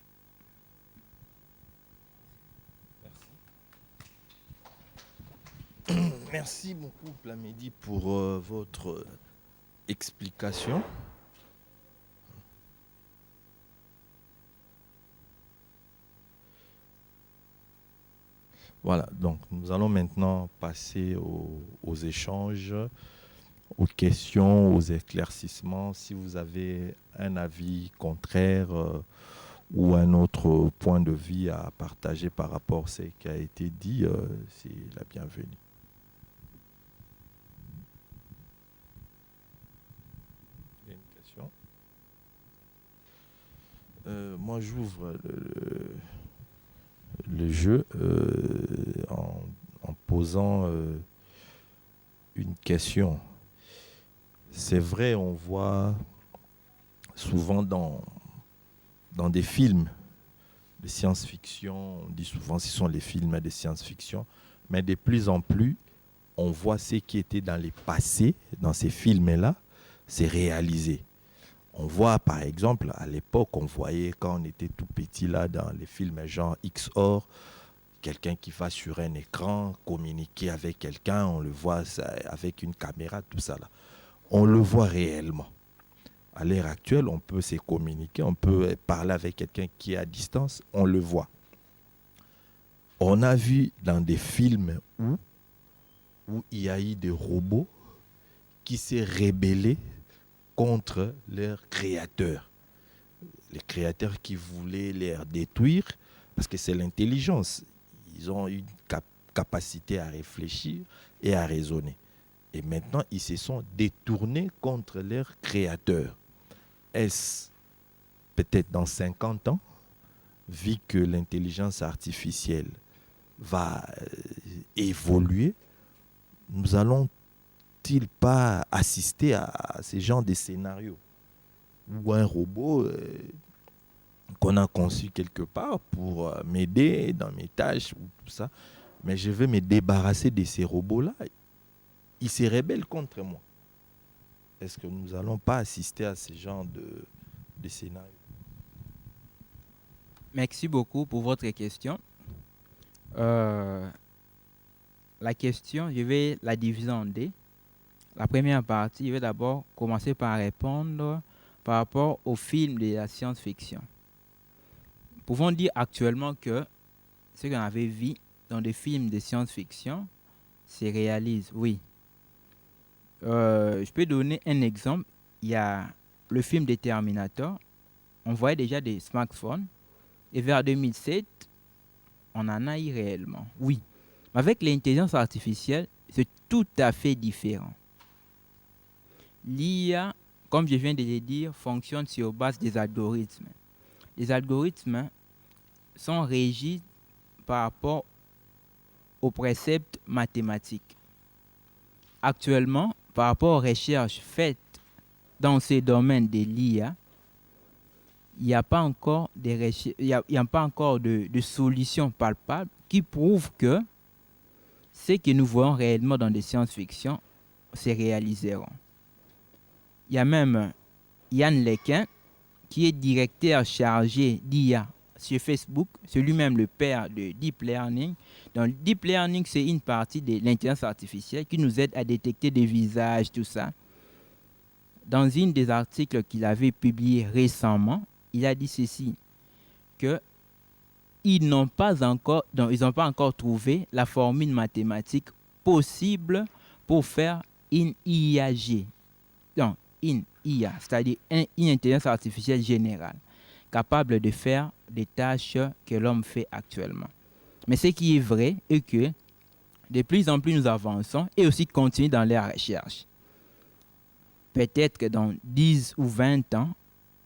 Merci beaucoup, Plamedi, pour votre explication. Voilà, donc nous allons maintenant passer aux échanges, aux questions, aux éclaircissements. Si vous avez un avis contraire ou un autre point de vue à partager par rapport à ce qui a été dit, c'est la bienvenue. Il y a une question. Moi, j'ouvre le jeu en posant une question. C'est vrai, on voit souvent dans des films de science-fiction, on dit souvent ce sont les films de science-fiction, mais de plus en plus, on voit ce qui était dans les passés, dans ces films-là, c'est réalisé. On voit par exemple, à l'époque, on voyait quand on était tout petit là, dans les films genre XOR, quelqu'un qui va sur un écran, communiquer avec quelqu'un, on le voit ça, avec une caméra, tout ça là. On le voit réellement. À l'heure actuelle, on peut se communiquer, on peut parler avec quelqu'un qui est à distance, on le voit. On a vu dans des films où il y a eu des robots qui s'est rébellés contre leurs créateurs. Les créateurs qui voulaient les détruire, parce que c'est l'intelligence. Ils ont une capacité à réfléchir et à raisonner. Et maintenant, ils se sont détournés contre leurs créateurs. Est-ce peut-être dans 50 ans, vu que l'intelligence artificielle va évoluer, nous allons-t-il pas assister à ce genre de scénario où un robot qu'on a conçu quelque part pour m'aider dans mes tâches ou tout ça, mais je veux me débarrasser de ces robots-là, ils se rebellent contre moi. Est-ce que nous n'allons pas assister à ce genre de scénario? Merci beaucoup pour votre question. La question, je vais la diviser en deux. La première partie, je vais d'abord commencer par répondre par rapport au film de la science-fiction. Pouvons dire actuellement que ce qu'on avait vu dans des films de science-fiction se réalise, oui. Je peux donner un exemple. Il y a le film de Terminator. On voyait déjà des smartphones. Et vers 2007, on en a eu réellement. Oui. Mais avec l'intelligence artificielle, c'est tout à fait différent. L'IA, comme je viens de le dire, fonctionne sur base des algorithmes. Les algorithmes sont régis par rapport aux préceptes mathématiques. Actuellement, par rapport aux recherches faites dans ces domaines de l'IA, il n'y a pas encore de solutions palpables qui prouvent que ce que nous voyons réellement dans des science-fiction se réaliseront. Il y a même Yann LeCun, qui est directeur chargé d'IA sur Facebook, c'est lui-même le père de Deep Learning. Donc, Deep Learning, c'est une partie de l'intelligence artificielle qui nous aide à détecter des visages, tout ça. Dans une des articles qu'il avait publié récemment, il a dit ceci, que ils n'ont pas encore trouvé la formule mathématique possible pour faire une IAG. Donc, une IA, c'est-à-dire une intelligence artificielle générale, capable de faire des tâches que l'homme fait actuellement. Mais ce qui est vrai est que de plus en plus nous avançons et aussi continuons dans les recherches. Peut-être que dans 10 ou 20 ans,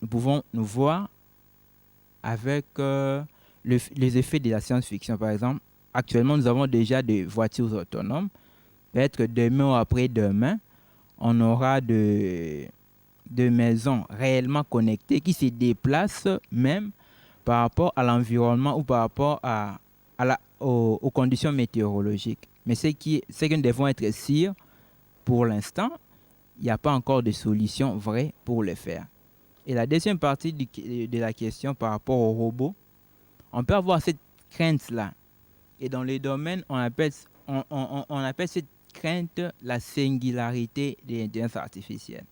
nous pouvons nous voir avec les effets de la science-fiction. Par exemple, actuellement, nous avons déjà des voitures autonomes. Peut-être que demain ou après-demain, on aura de maisons réellement connectées qui se déplacent même par rapport à l'environnement ou par rapport aux conditions météorologiques. Mais ce que nous devons être sûrs, pour l'instant, il n'y a pas encore de solution vraie pour le faire. Et la deuxième partie de la question par rapport aux robots, on peut avoir cette crainte-là. Et dans les domaines, on appelle cette crainte la singularité de l'intelligence artificielle.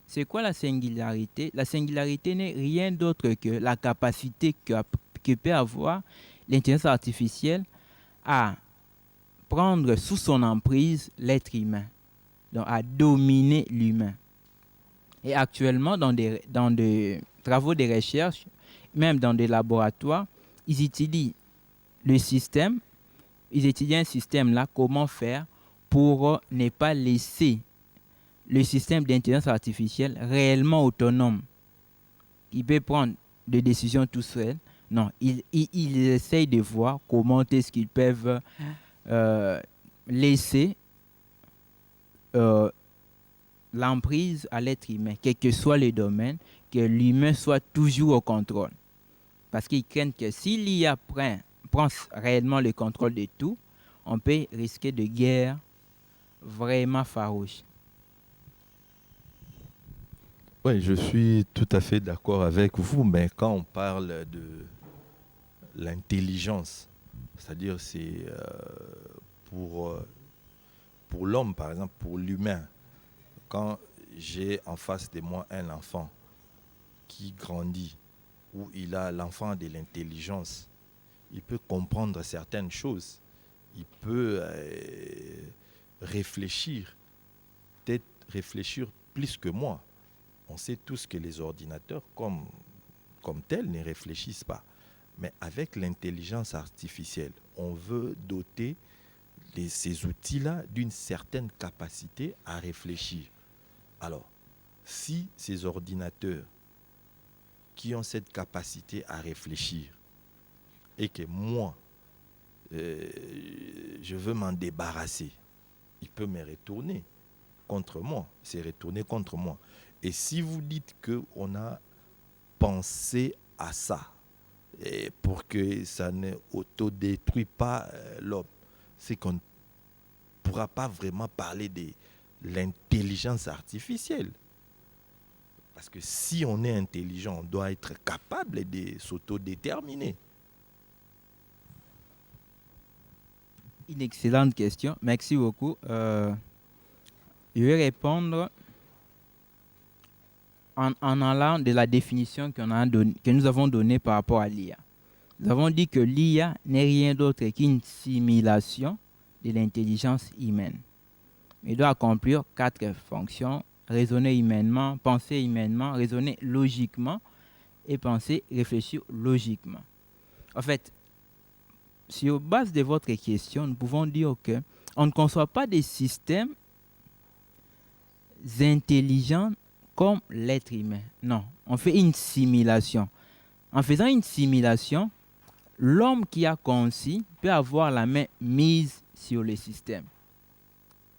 C'est quoi la singularité? La singularité n'est rien d'autre que la capacité que peut avoir l'intelligence artificielle à prendre sous son emprise l'être humain, donc à dominer l'humain. Et actuellement, dans des travaux de recherche, même dans des laboratoires, ils étudient un système là, comment faire pour ne pas laisser le système d'intelligence artificielle réellement autonome. Il peut prendre des décisions tout seul. Non, ils essayent de voir comment est-ce qu'ils peuvent laisser euh, l'emprise à l'être humain, quel que soit le domaine, que l'humain soit toujours au contrôle. Parce qu'ils craignent que si l'IA prend réellement le contrôle de tout, on peut risquer de guerres vraiment farouches. Oui, je suis tout à fait d'accord avec vous, mais quand on parle de l'intelligence, c'est-à-dire c'est pour, euh, pour l'homme, par exemple, pour l'humain, quand j'ai en face de moi un enfant qui grandit, où il a l'enfant de l'intelligence, il peut comprendre certaines choses, il peut réfléchir, peut-être réfléchir plus que moi. On sait tous que les ordinateurs, comme tels, ne réfléchissent pas. Mais avec l'intelligence artificielle, on veut doter ces outils-là d'une certaine capacité à réfléchir. Alors, si ces ordinateurs qui ont cette capacité à réfléchir et que moi, euh, je veux m'en débarrasser, il peut me retourner contre moi, c'est retourné contre moi. Et si vous dites qu'on a pensé à ça, et pour que ça ne autodétruit pas l'homme, c'est qu'on ne pourra pas vraiment parler de l'intelligence artificielle. Parce que si on est intelligent, on doit être capable de s'autodéterminer. Une excellente question. Merci beaucoup. Je vais répondre en allant de la définition que nous avons donnée par rapport à l'IA. Nous avons dit que l'IA n'est rien d'autre qu'une simulation de l'intelligence humaine. Il doit accomplir 4 fonctions: raisonner humainement, penser humainement, raisonner logiquement et réfléchir logiquement. En fait, sur base de votre question, nous pouvons dire que on ne conçoit pas des systèmes intelligents comme l'être humain. Non, on fait une simulation. En faisant une simulation, l'homme qui a conçu peut avoir la main mise sur le système.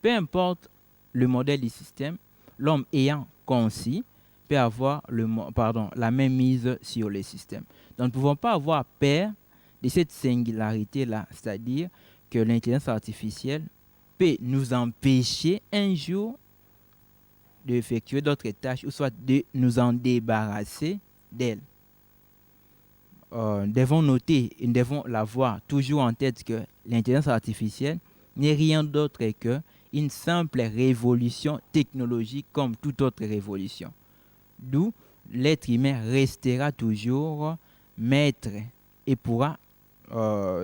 Peu importe le modèle du système, l'homme ayant conçu peut avoir la main mise sur le système. Donc nous ne pouvons pas avoir peur de cette singularité-là, c'est-à-dire que l'intelligence artificielle peut nous empêcher un jour d'effectuer d'autres tâches ou soit de nous en débarrasser d'elle. Devons noter et nous devons l'avoir toujours en tête que l'intelligence artificielle n'est rien d'autre qu'une simple révolution technologique comme toute autre révolution. D'où l'être humain restera toujours maître et pourra,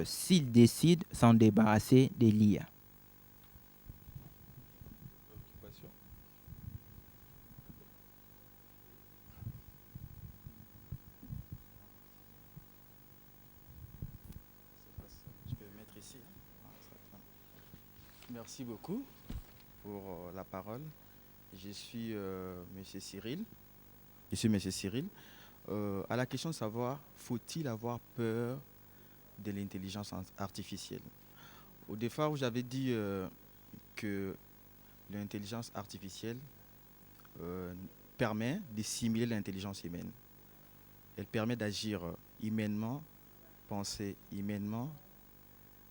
s'il décide, s'en débarrasser de l'IA. Je peux mettre ici. Merci beaucoup pour la parole. Je suis Monsieur Cyril. Je suis Monsieur Cyril. À la question de savoir, faut-il avoir peur de l'intelligence artificielle? Au départ, où j'avais dit que l'intelligence artificielle permet de simuler l'intelligence humaine. Elle permet d'agir humainement, penser humainement,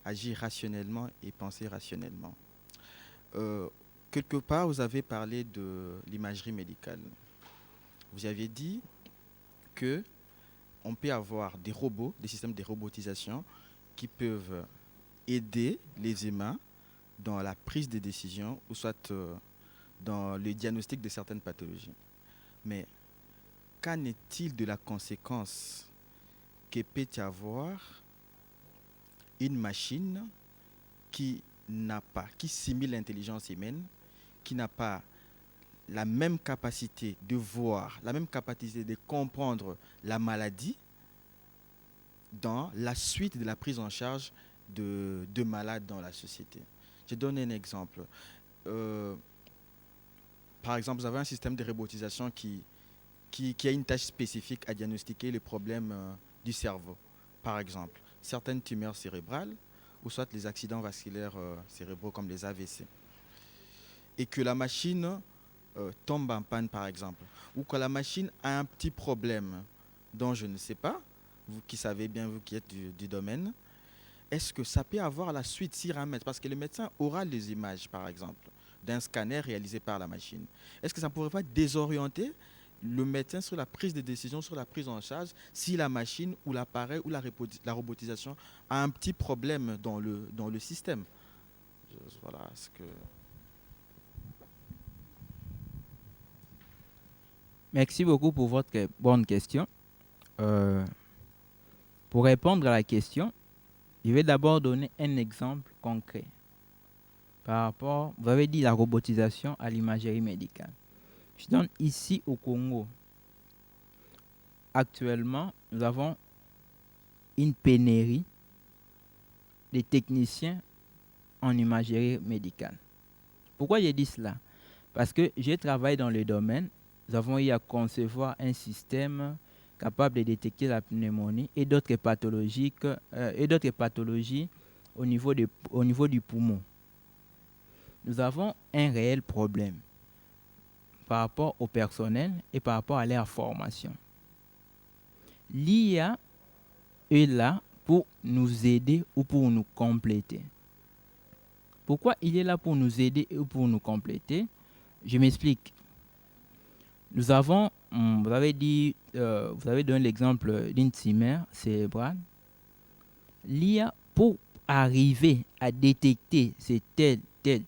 agir rationnellement et penser rationnellement. Quelque part, vous avez parlé de l'imagerie médicale. Vous avez dit que on peut avoir des robots, des systèmes de robotisation qui peuvent aider les humains dans la prise de décision ou soit dans le diagnostic de certaines pathologies. Mais qu'en est-il de la conséquence que peut y avoir une machine qui simule l'intelligence humaine, qui n'a pas la même capacité de voir, la même capacité de comprendre la maladie dans la suite de la prise en charge de malades dans la société. Je donne un exemple. Par exemple, vous avez un système de robotisation qui a une tâche spécifique à diagnostiquer les problèmes du cerveau. Par exemple, certaines tumeurs cérébrales ou soit les accidents vasculaires cérébraux comme les AVC. et que la machine tombe en panne, par exemple, ou que la machine a un petit problème dont je ne sais pas, vous qui savez bien, vous qui êtes du domaine, est-ce que ça peut avoir la suite sur un médecin? Parce que le médecin aura les images, par exemple, d'un scanner réalisé par la machine. Est-ce que ça ne pourrait pas désorienter le médecin sur la prise de décision, sur la prise en charge, si la machine ou l'appareil ou la robotisation a un petit problème dans le système? Voilà ce que... Merci beaucoup pour votre bonne question. Euh, pour répondre à la question, je vais d'abord donner un exemple concret par rapport, vous avez dit la robotisation à l'imagerie médicale. Je donne ici au Congo. Actuellement, nous avons une pénurie des techniciens en imagerie médicale. Pourquoi j'ai dit cela? Parce que j'ai travaillé dans le domaine. Nous avons eu à concevoir un système capable de détecter la pneumonie et d'autres pathologies au niveau du poumon. Nous avons un réel problème par rapport au personnel et par rapport à leur formation. L'IA est là pour nous aider ou pour nous compléter. Pourquoi il est là pour nous aider ou pour nous compléter? Je m'explique. Nous avons, vous avez donné l'exemple d'une tumeur cérébrale. L'IA, pour arriver à détecter ces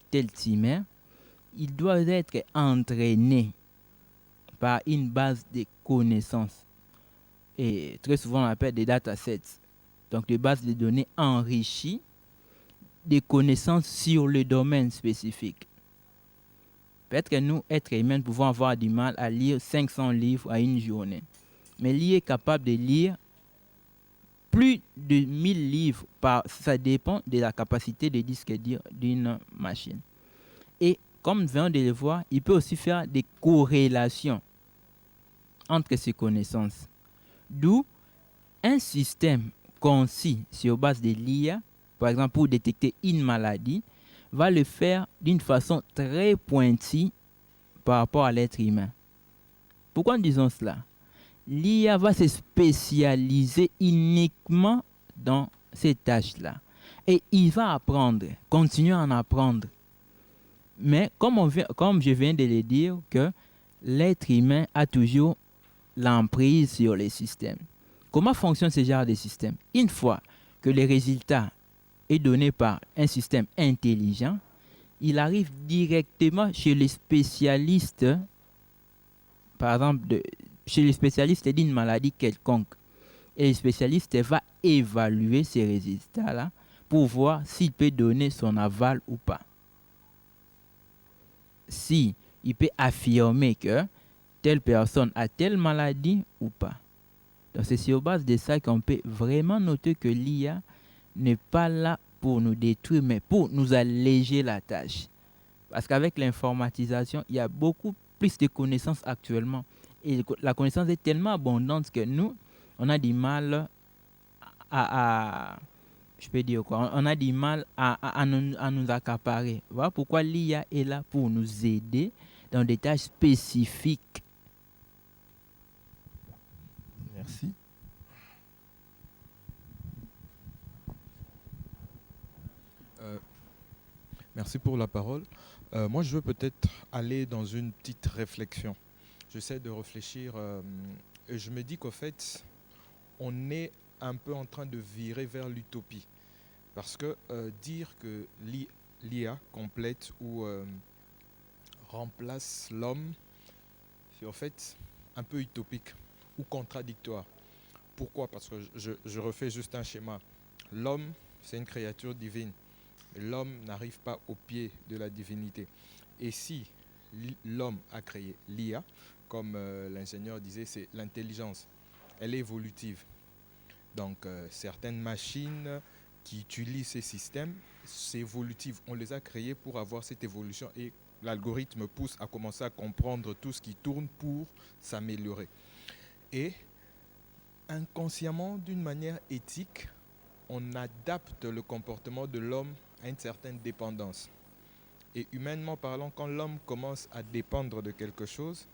telle tumeur, il doit être entraîné par une base de connaissances. Et très souvent, on appelle des datasets. Donc, des bases de données enrichies des connaissances sur le domaine spécifique. Peut-être que nous, êtres humains, pouvons avoir du mal à lire 500 livres à une journée. Mais l'IA est capable de lire plus de 1000 livres. Ça dépend de la capacité de disque dur d'une machine. Et comme nous venons de le voir, il peut aussi faire des corrélations entre ces connaissances. D'où un système concis sur base de l'IA, par exemple pour détecter une maladie, va le faire d'une façon très pointue par rapport à l'être humain. Pourquoi nous disons cela? L'IA va se spécialiser uniquement dans ces tâches-là. Et il va apprendre, continuer à en apprendre. Mais comme je viens de le dire, que l'être humain a toujours l'emprise sur les systèmes. Comment fonctionne ce genre de système? Une fois que le résultat est donné par un système intelligent, il arrive directement chez les spécialistes, par exemple, chez les spécialistes d'une maladie quelconque. Et le spécialiste va évaluer ces résultats-là pour voir s'il peut donner son aval ou pas. Si il peut affirmer que telle personne a telle maladie ou pas. Donc c'est sur base de ça qu'on peut vraiment noter que l'IA n'est pas là pour nous détruire, mais pour nous alléger la tâche. Parce qu'avec l'informatisation, il y a beaucoup plus de connaissances actuellement. Et la connaissance est tellement abondante que nous, on a du mal je peux dire quoi, on a du mal à nous accaparer. Voilà pourquoi l'IA est là pour nous aider dans des tâches spécifiques. Merci. Merci pour la parole. Moi, je veux peut-être aller dans une petite réflexion. J'essaie de réfléchir et je me dis qu'au fait, on est un peu en train de virer vers l'utopie. Parce que dire que l'IA complète ou remplace l'homme, c'est en fait un peu utopique ou contradictoire. Pourquoi? Parce que je refais juste un schéma. L'homme, c'est une créature divine. L'homme n'arrive pas au pied de la divinité. Et si l'homme a créé l'IA, comme l'ingénieur disait, c'est l'intelligence. Elle est évolutive. Donc certaines machines qui utilisent ces systèmes, c'est évolutif. On les a créées pour avoir cette évolution et l'algorithme pousse à commencer à comprendre tout ce qui tourne pour s'améliorer. Et inconsciemment, d'une manière éthique, on adapte le comportement de l'homme à une certaine dépendance. Et humainement parlant, quand l'homme commence à dépendre de quelque chose,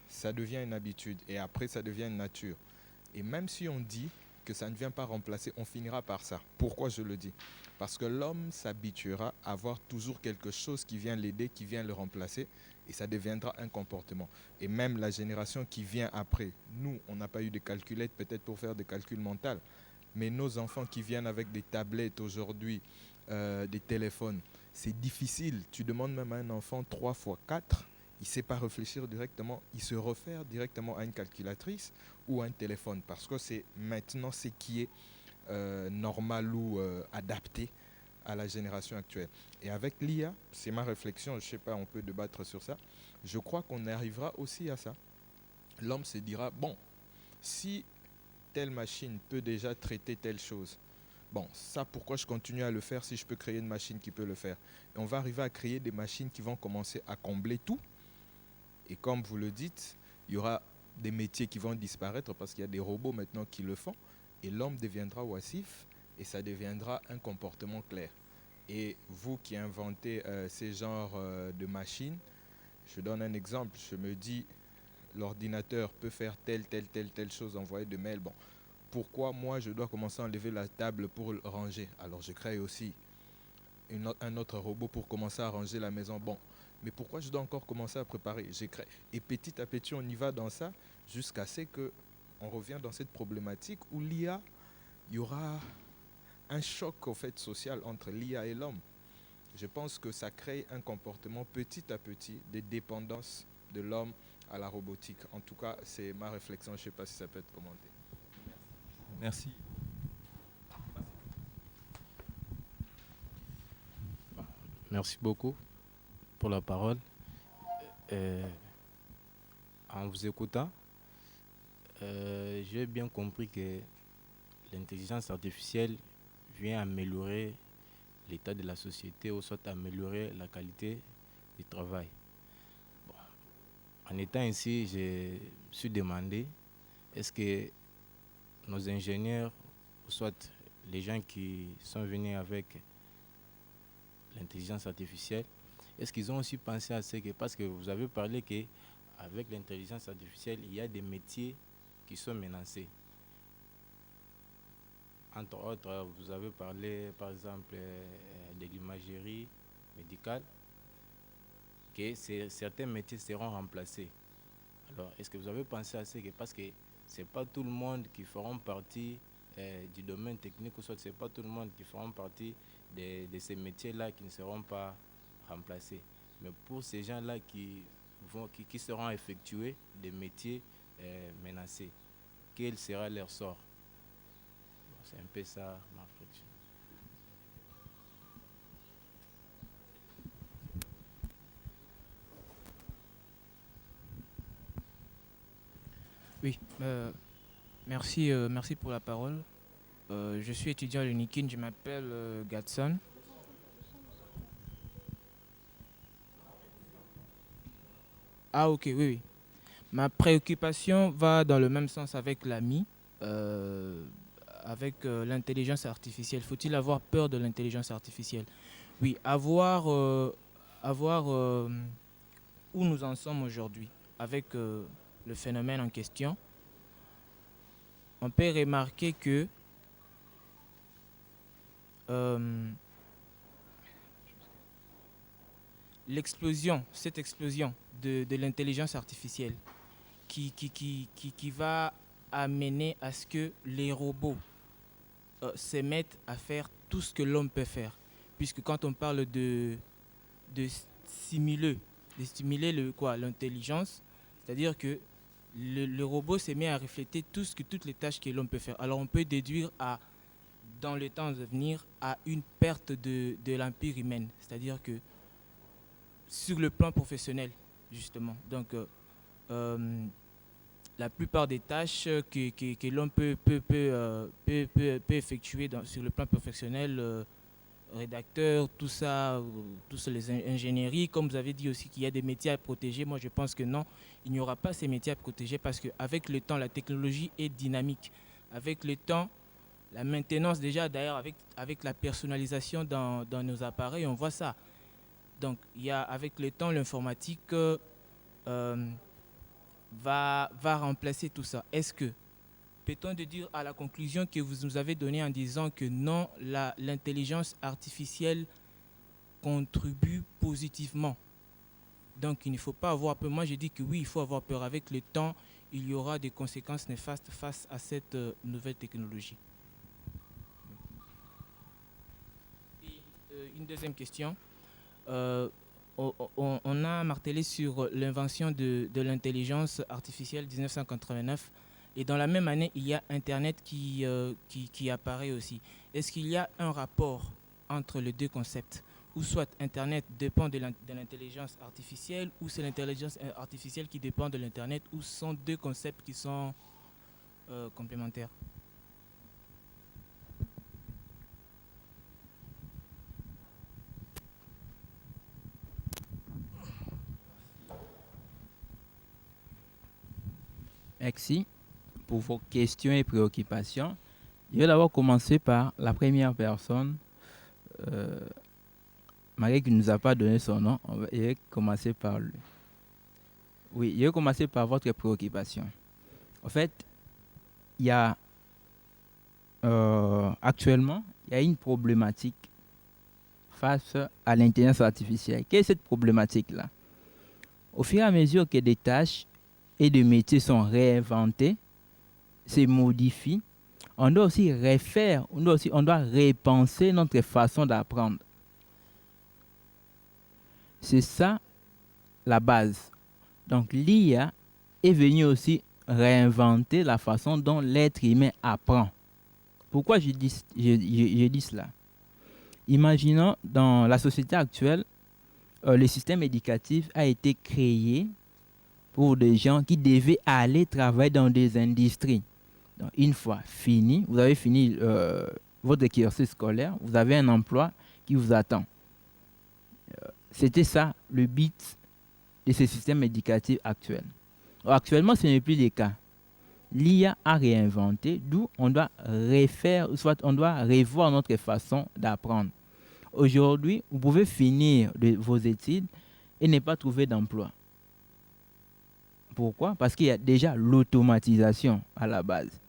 ça devient une habitude et après ça devient une nature. Et même si on dit que ça ne vient pas remplacer, on finira par ça. Pourquoi je le dis? Parce que l'homme s'habituera à avoir toujours quelque chose qui vient l'aider, qui vient le remplacer, et ça deviendra un comportement. Et même la génération qui vient après, nous, on n'a pas eu de calculettes peut-être pour faire des calculs mentaux, mais nos enfants qui viennent avec des tablettes aujourd'hui, des téléphones, c'est difficile. Tu demandes même à un enfant 3 fois 4, il ne sait pas réfléchir directement, il se réfère directement à une calculatrice ou à un téléphone, parce que c'est maintenant ce qui est normal ou adapté à la génération actuelle. Et avec l'IA, c'est ma réflexion, je ne sais pas, on peut débattre sur ça, je crois qu'on arrivera aussi à ça. L'homme se dira, bon, si telle machine peut déjà traiter telle chose, bon, ça pourquoi je continue à le faire si je peux créer une machine qui peut le faire? Et on va arriver à créer des machines qui vont commencer à combler tout. Et comme vous le dites, il y aura des métiers qui vont disparaître parce qu'il y a des robots maintenant qui le font. Et l'homme deviendra oisif et ça deviendra un comportement clair. Et vous qui inventez ces genres de machines, je donne un exemple, je me dis, l'ordinateur peut faire telle chose, envoyer des mails. Bon, pourquoi moi je dois commencer à enlever la table pour le ranger? Alors je crée aussi un autre robot pour commencer à ranger la maison. Bon, mais pourquoi je dois encore commencer à préparer? J'ai créé. Et petit à petit, on y va dans ça jusqu'à ce qu'on revient dans cette problématique où l'IA, il y aura un choc au fait social entre l'IA et l'homme. Je pense que ça crée un comportement petit à petit de dépendance de l'homme à la robotique. En tout cas, c'est ma réflexion. Je ne sais pas si ça peut être commenté. Merci. Merci beaucoup pour la parole. En vous écoutant, j'ai bien compris que l'intelligence artificielle vient améliorer l'état de la société ou soit améliorer la qualité du travail. Bon. En étant ici, je me suis demandé, est-ce que nos ingénieurs, ou soit les gens qui sont venus avec l'intelligence artificielle, est-ce qu'ils ont aussi pensé à ce que, parce que vous avez parlé qu'avec l'intelligence artificielle, il y a des métiers qui sont menacés. Entre autres, vous avez parlé, par exemple, de l'imagerie médicale, que certains métiers seront remplacés. Alors, est-ce que vous avez pensé à ce que, parce que ce n'est pas tout le monde qui feront partie du domaine technique, ou soit ce n'est pas tout le monde qui feront partie de ces métiers-là qui ne seront pas remplacés. Mais pour ces gens-là qui seront effectués des métiers menacés, quel sera leur sort? C'est un peu ça ma réflexion. Oui, merci pour la parole. Je suis étudiant à l'UNIKIN, je m'appelle Gatson. Ah ok, oui, oui. Ma préoccupation va dans le même sens avec l'AMI, avec l'intelligence artificielle. Faut-il avoir peur de l'intelligence artificielle? Oui, avoir où nous en sommes aujourd'hui avec le phénomène en question, on peut remarquer que cette explosion de l'intelligence artificielle qui va amener à ce que les robots se mettent à faire tout ce que l'homme peut faire. Puisque quand on parle de stimuler l'intelligence, c'est-à-dire que le robot se met à refléter toutes les tâches que l'homme peut faire. Alors on peut déduire dans le temps à venir à une perte de l'empire humain, c'est-à-dire que sur le plan professionnel, justement. Donc, la plupart des tâches que l'homme peut effectuer sur le plan professionnel, rédacteur, tout ça, les ingénieries, comme vous avez dit aussi qu'il y a des métiers à protéger, moi je pense que non, il n'y aura pas ces métiers à protéger parce qu'avec le temps, la technologie est dynamique. Avec le temps, la maintenance déjà, d'ailleurs, avec la personnalisation dans nos appareils, on voit ça. Donc, il y a, avec le temps, l'informatique va remplacer tout ça. Est-ce que, peut-on de dire à la conclusion que vous nous avez donnée en disant que non, l'intelligence artificielle contribue positivement? Donc, il ne faut pas avoir peur. Moi, je dis que oui, il faut avoir peur. Avec le temps, il y aura des conséquences néfastes face à cette nouvelle technologie. Et une deuxième question. On a martelé sur l'invention de l'intelligence artificielle 1989. Et dans la même année, il y a Internet qui apparaît aussi. Est-ce qu'il y a un rapport entre les deux concepts? Ou soit Internet dépend de l'intelligence artificielle, ou c'est l'intelligence artificielle qui dépend de l'Internet, ou ce sont deux concepts qui sont complémentaires? Merci pour vos questions et préoccupations. Je vais d'abord commencer par la première personne. Malgré qu'il ne nous a pas donné son nom, je vais commencer par lui. Oui, je vais commencer par votre préoccupation. En fait, il y a actuellement, il y a une problématique face à l'intelligence artificielle. Quelle est cette problématique-là? Au fur et à mesure que des tâches et des métiers sont réinventés, se modifient, on doit aussi refaire, on doit repenser notre façon d'apprendre. C'est ça la base. Donc l'IA est venue aussi réinventer la façon dont l'être humain apprend. Pourquoi je dis cela? Imaginons dans la société actuelle, le système éducatif a été créé pour des gens qui devaient aller travailler dans des industries. Donc, une fois fini, vous avez fini votre cursus scolaire, vous avez un emploi qui vous attend. C'était ça le but de ce système éducatif actuel. Actuellement, ce n'est plus le cas. L'IA a réinventé, d'où on doit refaire, soit on doit revoir notre façon d'apprendre. Aujourd'hui, vous pouvez finir vos études et ne pas trouver d'emploi. Pourquoi? Parce qu'il y a déjà l'automatisation à la base.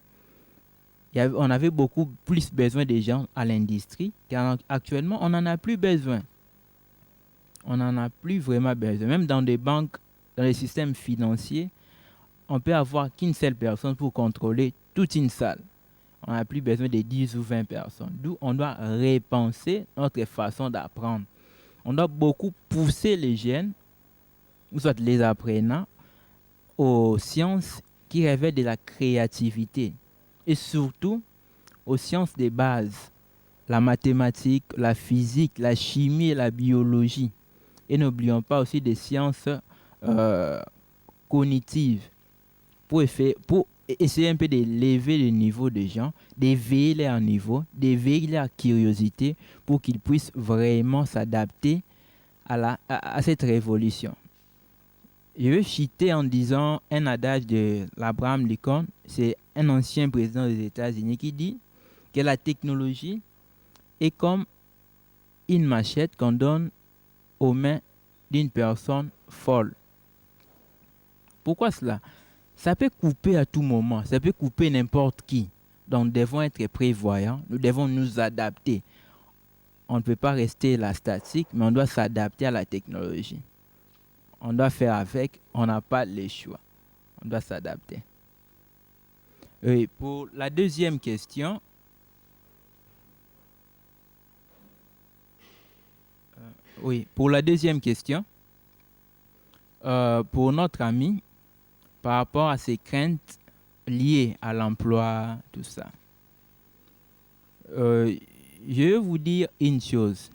On avait beaucoup plus besoin de gens à l'industrie, car actuellement, on n'en a plus besoin. On n'en a plus vraiment besoin. Même dans des banques, dans les systèmes financiers, on peut avoir qu'une seule personne pour contrôler toute une salle. On n'a plus besoin de 10 ou 20 personnes. D'où on doit repenser notre façon d'apprendre. On doit beaucoup pousser les jeunes, ou soit les apprenants, aux sciences qui révèlent de la créativité. Et surtout, aux sciences de base. La mathématique, la physique, la chimie et la biologie. Et n'oublions pas aussi des sciences cognitives pour essayer un peu d'élever le niveau des gens, d'éveiller leur niveau, d'éveiller leur curiosité pour qu'ils puissent vraiment s'adapter à cette révolution. Je vais citer en disant un adage de l'Abraham Lincoln, c'est un ancien président des États-Unis qui dit que la technologie est comme une machette qu'on donne aux mains d'une personne folle. Pourquoi cela? Ça peut couper à tout moment, ça peut couper n'importe qui. Donc nous devons être prévoyants, nous devons nous adapter. On ne peut pas rester là statique, mais on doit s'adapter à la technologie. On doit faire avec, on n'a pas le choix. On doit s'adapter. Et pour la deuxième question, pour notre ami, par rapport à ses craintes liées à l'emploi, tout ça, je vais vous dire une chose,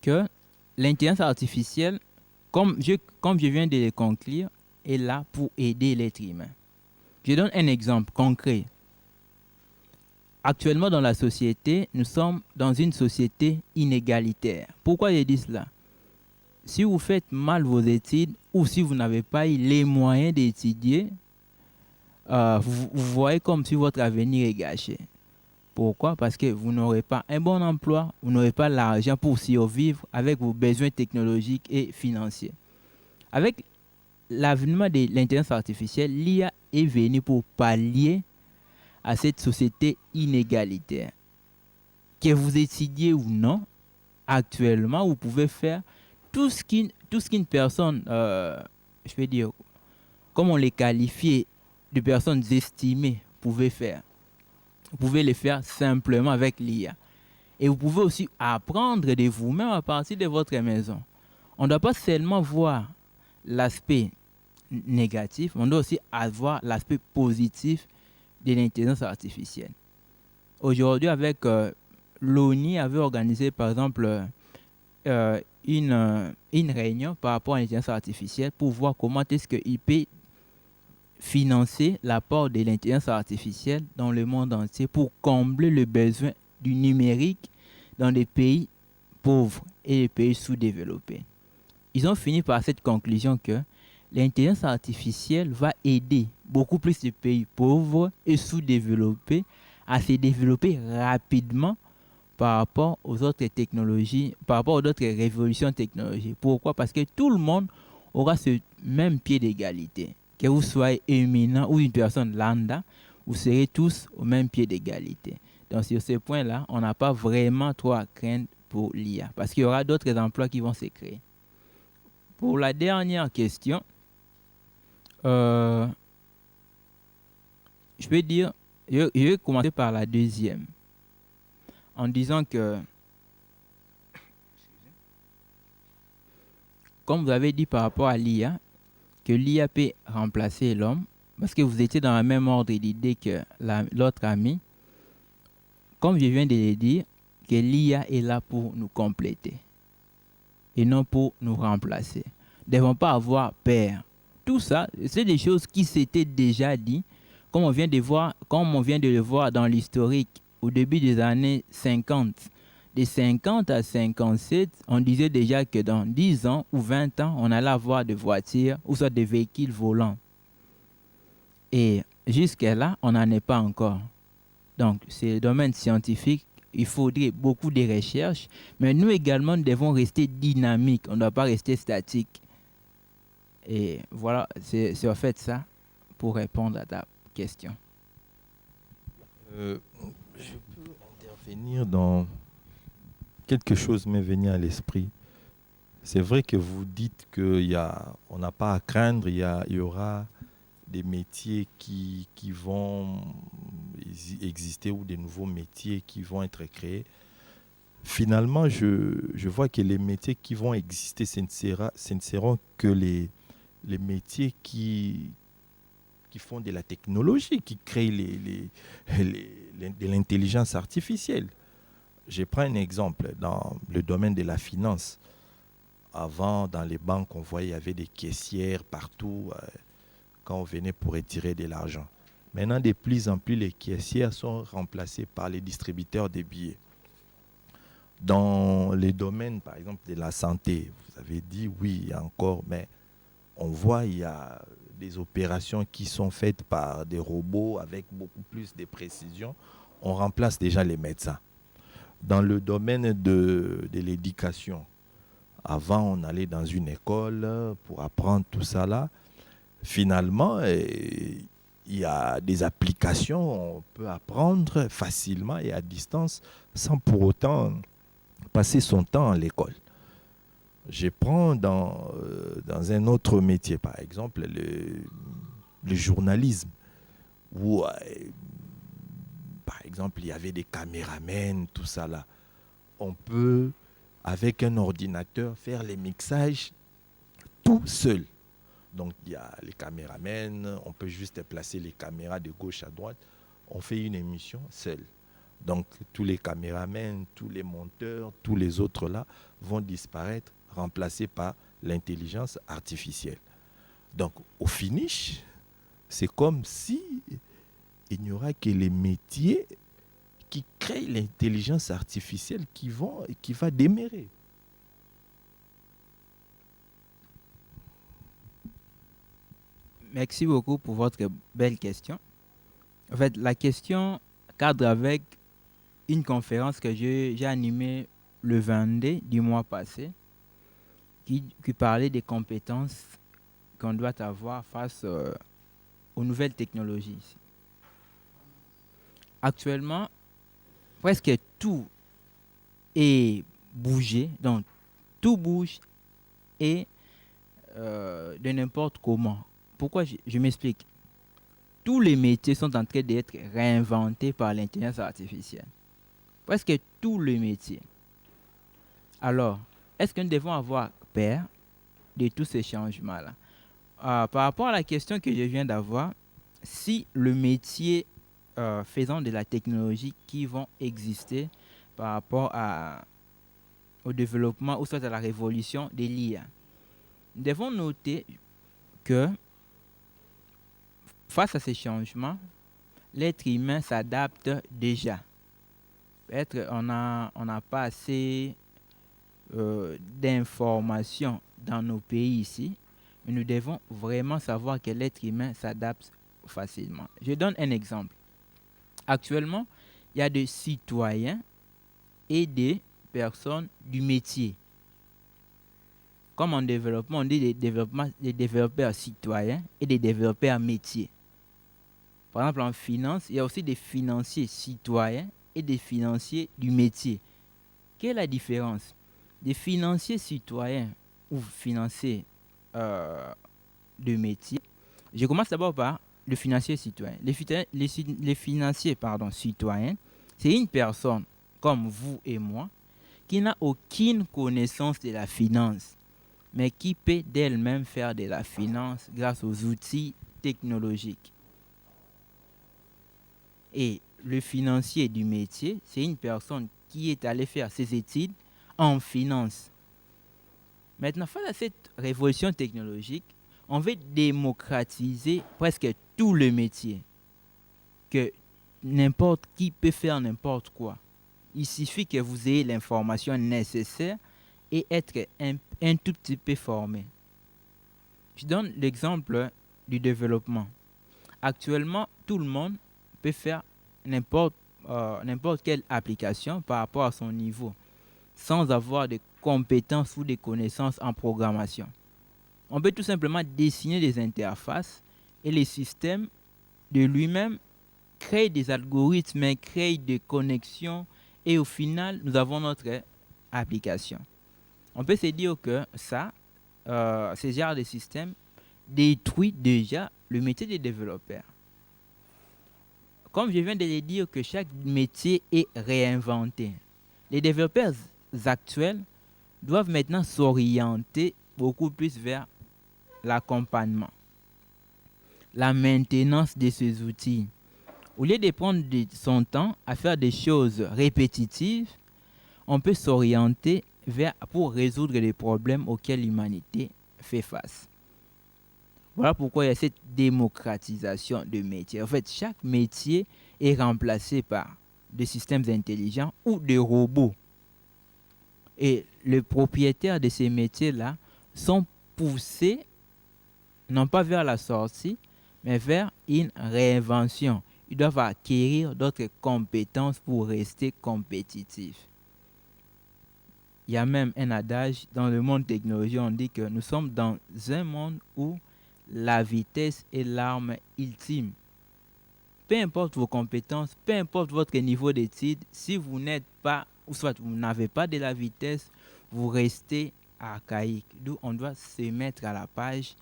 que l'intelligence artificielle, comme je viens de le conclure, est là pour aider l'être humain. Je donne un exemple concret. Actuellement, dans la société, nous sommes dans une société inégalitaire. Pourquoi je dis cela? Si vous faites mal vos études ou si vous n'avez pas eu les moyens d'étudier, vous voyez comme si votre avenir est gâché. Pourquoi? Parce que vous n'aurez pas un bon emploi, vous n'aurez pas l'argent pour survivre avec vos besoins technologiques et financiers. Avec l'avènement de l'intelligence artificielle, l'IA est venue pour pallier à cette société inégalitaire. Que vous étudiez ou non, actuellement, vous pouvez faire tout ce qu'une personne, je vais dire, comme on les qualifiait de personnes estimées, pouvait faire. Vous pouvez le faire simplement avec l'IA. Et vous pouvez aussi apprendre de vous-même à partir de votre maison. On ne doit pas seulement voir l'aspect négatif, on doit aussi avoir l'aspect positif de l'intelligence artificielle. Aujourd'hui, avec l'ONU avait organisé par exemple une réunion par rapport à l'intelligence artificielle pour voir comment est-ce qu'il peut financer l'apport de l'intelligence artificielle dans le monde entier pour combler le besoin du numérique dans les pays pauvres et les pays sous-développés. Ils ont fini par cette conclusion que l'intelligence artificielle va aider beaucoup plus de pays pauvres et sous-développés à se développer rapidement par rapport aux autres technologies, par rapport aux autres révolutions technologiques. Pourquoi? Parce que tout le monde aura ce même pied d'égalité. Que vous soyez éminent ou une personne lambda, vous serez tous au même pied d'égalité. Donc sur ce point-là, on n'a pas vraiment trop à craindre pour l'IA, parce qu'il y aura d'autres emplois qui vont se créer. Pour la dernière question, je vais dire, je vais commencer par la deuxième, en disant que, comme vous avez dit par rapport à l'IA, que l'IA peut remplacer l'homme, parce que vous étiez dans le même ordre d'idée que l'autre ami, comme je viens de le dire, que l'IA est là pour nous compléter et non pour nous remplacer. Nous ne devons pas avoir peur. Tout ça, c'est des choses qui s'étaient déjà dit, comme on vient de le voir dans l'historique au début des années 50. De 50 à 57, on disait déjà que dans 10 ans ou 20 ans, on allait avoir des voitures ou soit des véhicules volants. Et jusqu'à-là, on n'en est pas encore. Donc, c'est le domaine scientifique. Il faudrait beaucoup de recherches, mais nous également, nous devons rester dynamiques. On ne doit pas rester statique. Et voilà, c'est en fait ça pour répondre à ta question. Je peux intervenir dans quelque chose m'est venu à l'esprit. C'est vrai que vous dites qu'on n'a pas à craindre, il y aura des métiers qui vont exister ou des nouveaux métiers qui vont être créés. Finalement, je vois que les métiers qui vont exister, ce ne seront que les métiers qui font de la technologie, qui créent de l'intelligence artificielle. Je prends un exemple dans le domaine de la finance. Avant, dans les banques, on voyait qu'il y avait des caissières partout quand on venait pour retirer de l'argent. Maintenant, de plus en plus, les caissières sont remplacées par les distributeurs de billets. Dans les domaines, par exemple, de la santé, vous avez dit oui, il y a encore, mais on voit il y a des opérations qui sont faites par des robots avec beaucoup plus de précision. On remplace déjà les médecins. Dans le domaine de l'éducation, avant, on allait dans une école pour apprendre tout ça là. Finalement, il y a des applications, on peut apprendre facilement et à distance sans pour autant passer son temps à l'école. Je prends dans un autre métier, par exemple, le journalisme, où, par exemple, il y avait des caméramens, tout ça là. On peut, avec un ordinateur, faire les mixages tout seul. Donc, il y a les caméramens, on peut juste placer les caméras de gauche à droite. On fait une émission seul. Donc, tous les caméramens, tous les monteurs, tous les autres là vont disparaître, remplacés par l'intelligence artificielle. Donc, au finish, c'est comme si il n'y aura que les métiers qui créent l'intelligence artificielle qui va démarrer. Merci beaucoup pour votre belle question. En fait, la question cadre avec une conférence que j'ai animée le 22 du mois passé qui parlait des compétences qu'on doit avoir face aux nouvelles technologies. Actuellement, presque tout est bougé, donc tout bouge et de n'importe comment. Pourquoi je m'explique. Tous les métiers sont en train d'être réinventés par l'intelligence artificielle. Presque tous les métiers. Alors, est-ce que nous devons avoir peur de tous ces changements-là? Par rapport à la question que je viens d'avoir, si le métier faisant de la technologie qui vont exister par rapport au développement ou soit à la révolution de l'IA, nous devons noter que face à ces changements, l'être humain s'adapte déjà. Peut-être on n'a pas assez d'informations dans nos pays ici, mais nous devons vraiment savoir que l'être humain s'adapte facilement. Je donne un exemple. Actuellement, il y a des citoyens et des personnes du métier. Comme en développement, on dit des développeurs citoyens et des développeurs métiers. Par exemple, en finance, il y a aussi des financiers citoyens et des financiers du métier. Quelle est la différence? Des financiers citoyens ou financiers de métier. Je commence d'abord par le financier citoyen. Les financiers citoyens, c'est une personne comme vous et moi qui n'a aucune connaissance de la finance, mais qui peut d'elle-même faire de la finance grâce aux outils technologiques. Et le financier du métier, c'est une personne qui est allée faire ses études en finance. Maintenant, face à cette révolution technologique, on veut démocratiser presque tout le métier. Que n'importe qui peut faire n'importe quoi. Il suffit que vous ayez l'information nécessaire et être un tout petit peu formé. Je donne l'exemple du développement. Actuellement, tout le monde peut faire n'importe quelle application par rapport à son niveau, sans avoir de compétences ou des connaissances en programmation. On peut tout simplement dessiner des interfaces et les systèmes de lui-même créent des algorithmes, créent des connexions et au final, nous avons notre application. On peut se dire que ce genre de système détruit déjà le métier des développeurs. Comme je viens de le dire, que chaque métier est réinventé. Les développeurs actuels doivent maintenant s'orienter beaucoup plus vers l'accompagnement, la maintenance de ces outils. Au lieu de prendre son temps à faire des choses répétitives, on peut s'orienter pour résoudre les problèmes auxquels l'humanité fait face. Voilà pourquoi il y a cette démocratisation de métiers. En fait, chaque métier est remplacé par des systèmes intelligents ou des robots. Et les propriétaires de ces métiers-là sont poussés non pas vers la sortie, mais vers une réinvention. Ils doivent acquérir d'autres compétences pour rester compétitifs. Il y a même un adage dans le monde technologique, on dit que nous sommes dans un monde où la vitesse est l'arme ultime. Peu importe vos compétences, peu importe votre niveau d'études, si vous n'êtes pas, ou soit vous n'avez pas de la vitesse, vous restez archaïque. D'où on doit se mettre à la page,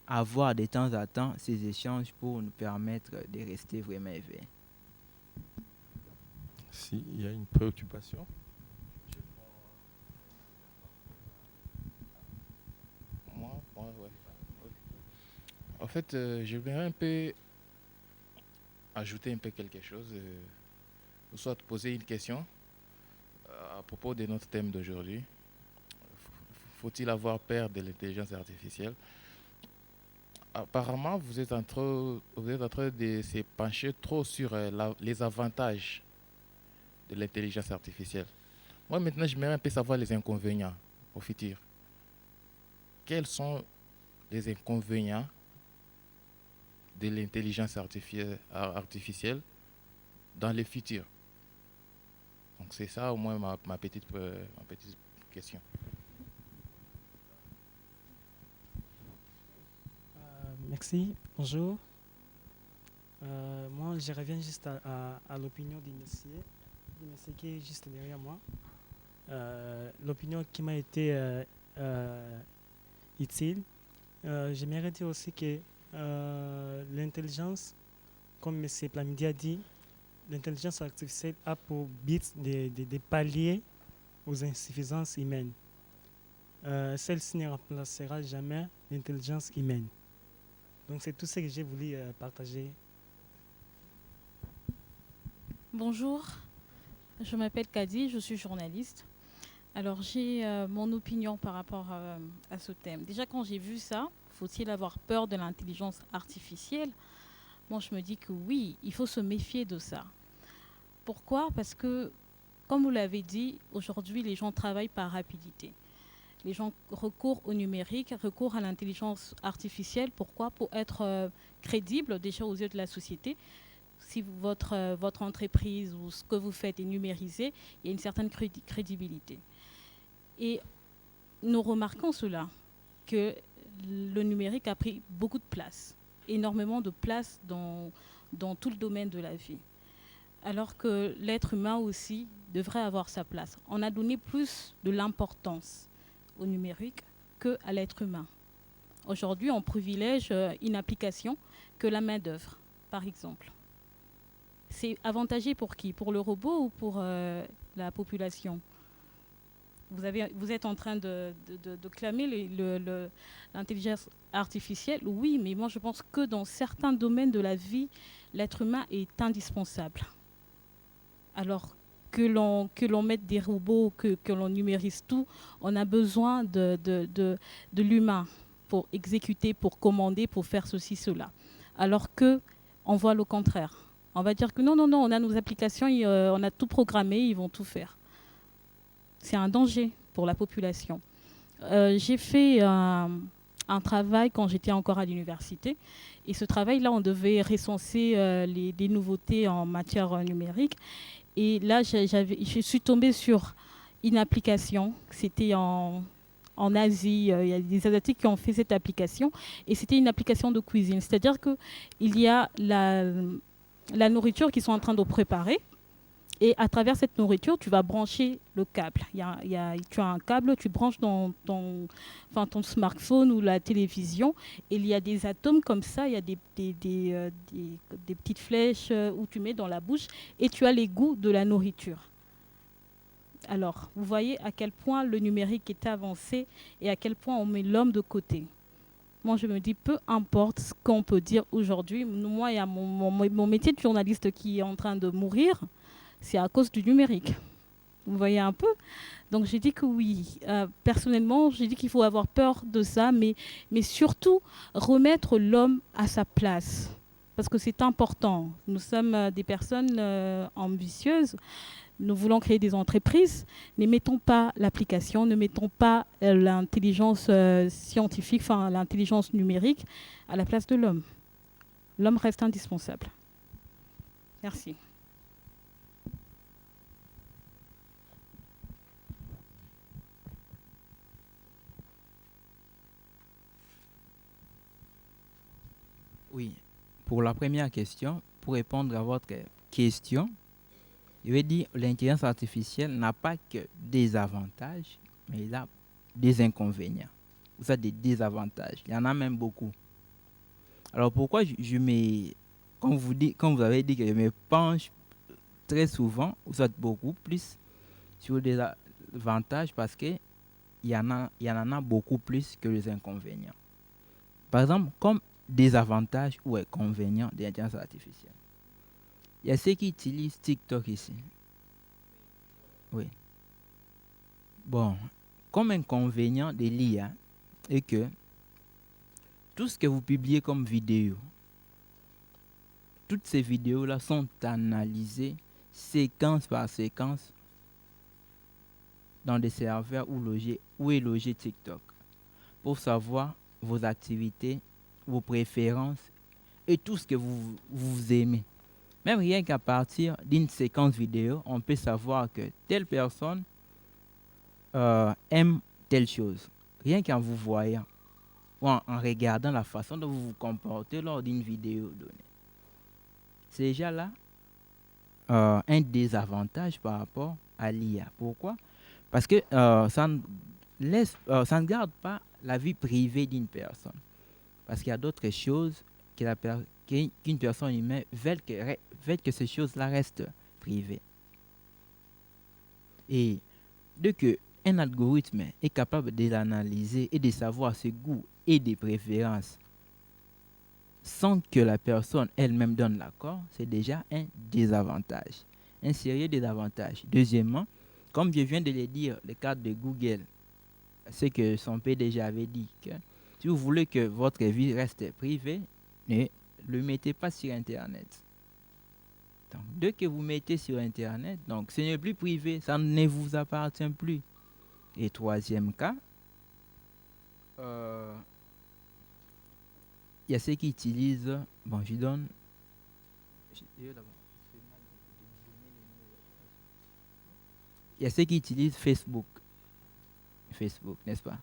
avoir de temps à temps ces échanges pour nous permettre de rester vraiment éveillés. S'il y a une préoccupation. Ouais. En fait, je voudrais un peu ajouter un peu quelque chose, ou soit poser une question à propos de notre thème d'aujourd'hui. Faut-il avoir peur de l'intelligence artificielle? Apparemment, vous êtes en train de se pencher trop sur les avantages de l'intelligence artificielle. Moi, maintenant, j'aimerais un peu savoir les inconvénients au futur. Quels sont les inconvénients de l'intelligence artificielle dans le futur? Donc c'est ça au moins ma petite question. Merci, bonjour. Moi, je reviens juste à l'opinion du monsieur qui est juste derrière moi. L'opinion qui m'a été utile. J'aimerais dire aussi que l'intelligence, comme M. Plamidi a dit, l'intelligence artificielle a pour but de pallier aux insuffisances humaines. Celle-ci ne remplacera jamais l'intelligence humaine. Donc c'est tout ce que j'ai voulu partager. Bonjour, je m'appelle Kadi, je suis journaliste. Alors j'ai mon opinion par rapport à ce thème. Déjà quand j'ai vu ça, faut-il avoir peur de l'intelligence artificielle? Moi je me dis que oui, il faut se méfier de ça. Pourquoi? Parce que, comme vous l'avez dit, aujourd'hui les gens travaillent par rapidité. Les gens recourent au numérique, recourent à l'intelligence artificielle. Pourquoi? Pour être crédible déjà aux yeux de la société. Si votre entreprise ou ce que vous faites est numérisé, il y a une certaine crédibilité. Et nous remarquons cela, que le numérique a pris beaucoup de place, énormément de place dans tout le domaine de la vie. Alors que l'être humain aussi devrait avoir sa place. On a donné plus de l'importance au numérique qu'à l'être humain. Aujourd'hui, on privilège une application que la main-d'œuvre, par exemple. C'est avantageux pour qui? Pour le robot ou pour la population? Vous êtes en train de clamer l'intelligence artificielle. Oui, mais moi je pense que dans certains domaines de la vie, l'être humain est indispensable. Alors que l'on mette des robots, que l'on numérise tout, on a besoin de l'humain pour exécuter, pour commander, pour faire ceci, cela. Alors qu'on voit le contraire. On va dire que non, on a nos applications, on a tout programmé, ils vont tout faire. C'est un danger pour la population. J'ai fait un travail quand j'étais encore à l'université. Et ce travail-là, on devait recenser les nouveautés en matière numérique. Et là, je suis tombée sur une application. C'était en Asie. Il y a des Asiatiques qui ont fait cette application. Et c'était une application de cuisine. C'est-à-dire qu'il y a la nourriture qu'ils sont en train de préparer. Et à travers cette nourriture, tu vas brancher le câble. Tu as un câble, tu branches dans ton smartphone ou la télévision. Et il y a des atomes comme ça, il y a des petites flèches où tu mets dans la bouche et tu as les goûts de la nourriture. Alors, vous voyez à quel point le numérique est avancé et à quel point on met l'homme de côté. Moi, je me dis, peu importe ce qu'on peut dire aujourd'hui. Moi, il y a mon métier de journaliste qui est en train de mourir. C'est à cause du numérique. Vous voyez un peu? Donc j'ai dit que oui. Personnellement, j'ai dit qu'il faut avoir peur de ça, mais surtout remettre l'homme à sa place. Parce que c'est important. Nous sommes des personnes ambitieuses. Nous voulons créer des entreprises. Ne mettons pas l'application, ne mettons pas l'intelligence scientifique, enfin l'intelligence numérique à la place de l'homme. L'homme reste indispensable. Merci. Oui, pour la première question, pour répondre à votre question, je vais dire que l'intelligence artificielle n'a pas que des avantages, mais il a des inconvénients. Vous avez des désavantages. Il y en a même beaucoup. Alors pourquoi quand vous avez dit que je me penche très souvent, vous êtes beaucoup plus sur des avantages parce qu'il y en a beaucoup plus que les inconvénients. Par exemple, comme désavantages ou inconvénients de l'intelligence artificielle. Il y a ceux qui utilisent TikTok ici. Oui. Bon, comme inconvénient de l'IA est que tout ce que vous publiez comme vidéo, toutes ces vidéos-là sont analysées séquence par séquence dans des serveurs où est logé TikTok pour savoir vos activités, vos préférences et tout ce que vous aimez. Même rien qu'à partir d'une séquence vidéo, on peut savoir que telle personne aime telle chose. Rien qu'en vous voyant ou en regardant la façon dont vous vous comportez lors d'une vidéo donnée. C'est déjà là un désavantage par rapport à l'IA. Pourquoi? Parce que ça ne garde pas la vie privée d'une personne. Parce qu'il y a d'autres choses qu'une personne humaine veut que ces choses-là restent privées. Et dès qu'un algorithme est capable de l'analyser et de savoir ses goûts et des préférences sans que la personne elle-même donne l'accord, c'est déjà un désavantage, un sérieux désavantage. Deuxièmement, comme je viens de le dire, le cadre de Google, ce que son PDG avait dit, que si vous voulez que votre vie reste privée, ne le mettez pas sur Internet. Donc, dès que vous mettez sur Internet, donc ce n'est plus privé, ça ne vous appartient plus. Et troisième cas, il y a ceux qui utilisent, bon, je donne, il y a ceux qui utilisent Facebook, n'est-ce pas?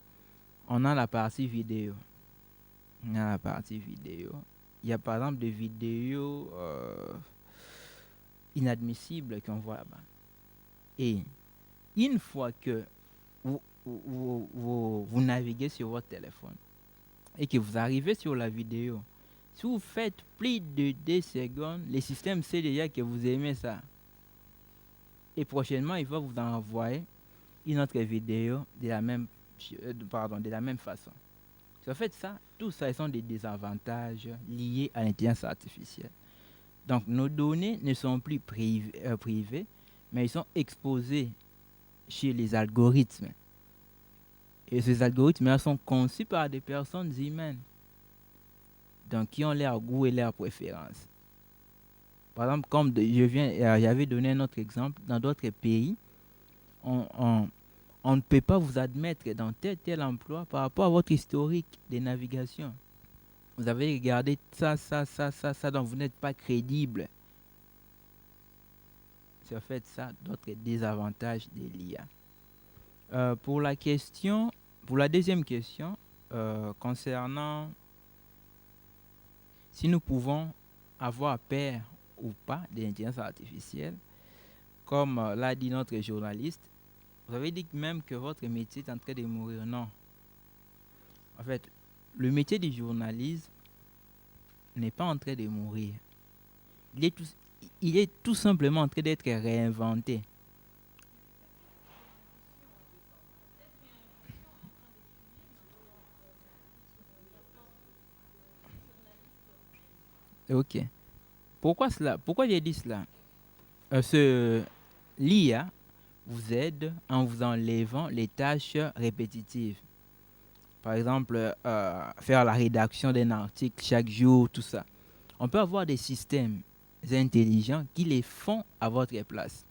On a la partie vidéo. Il y a par exemple des vidéos inadmissibles qu'on voit là-bas. Et une fois que vous naviguez sur votre téléphone et que vous arrivez sur la vidéo, si vous faites plus de 2 secondes, le système sait déjà que vous aimez ça. Et prochainement, il va vous envoyer une autre vidéo de la même façon. En fait, tout ça, sont des désavantages liés à l'intelligence artificielle. Donc, nos données ne sont plus privées, mais ils sont exposés chez les algorithmes. Et ces algorithmes sont conçus par des personnes humaines, donc qui ont leur goût et leurs préférences. Par exemple, comme j'avais donné un autre exemple, dans d'autres pays, on ne peut pas vous admettre dans tel emploi par rapport à votre historique de navigation. Vous avez regardé ça, donc vous n'êtes pas crédible. C'est en fait ça, d'autres désavantages de l'IA. Pour la deuxième question, concernant si nous pouvons avoir peur ou pas de l'intelligence artificielle, comme l'a dit notre journaliste, vous avez dit même que votre métier est en train de mourir. Non. En fait, le métier du journalisme n'est pas en train de mourir. Il est tout simplement en train d'être réinventé. Ok. Pourquoi cela? Pourquoi j'ai dit cela? L'IA vous aide en vous enlevant les tâches répétitives. Par exemple, faire la rédaction d'un article chaque jour, tout ça. On peut avoir des systèmes intelligents qui les font à votre place.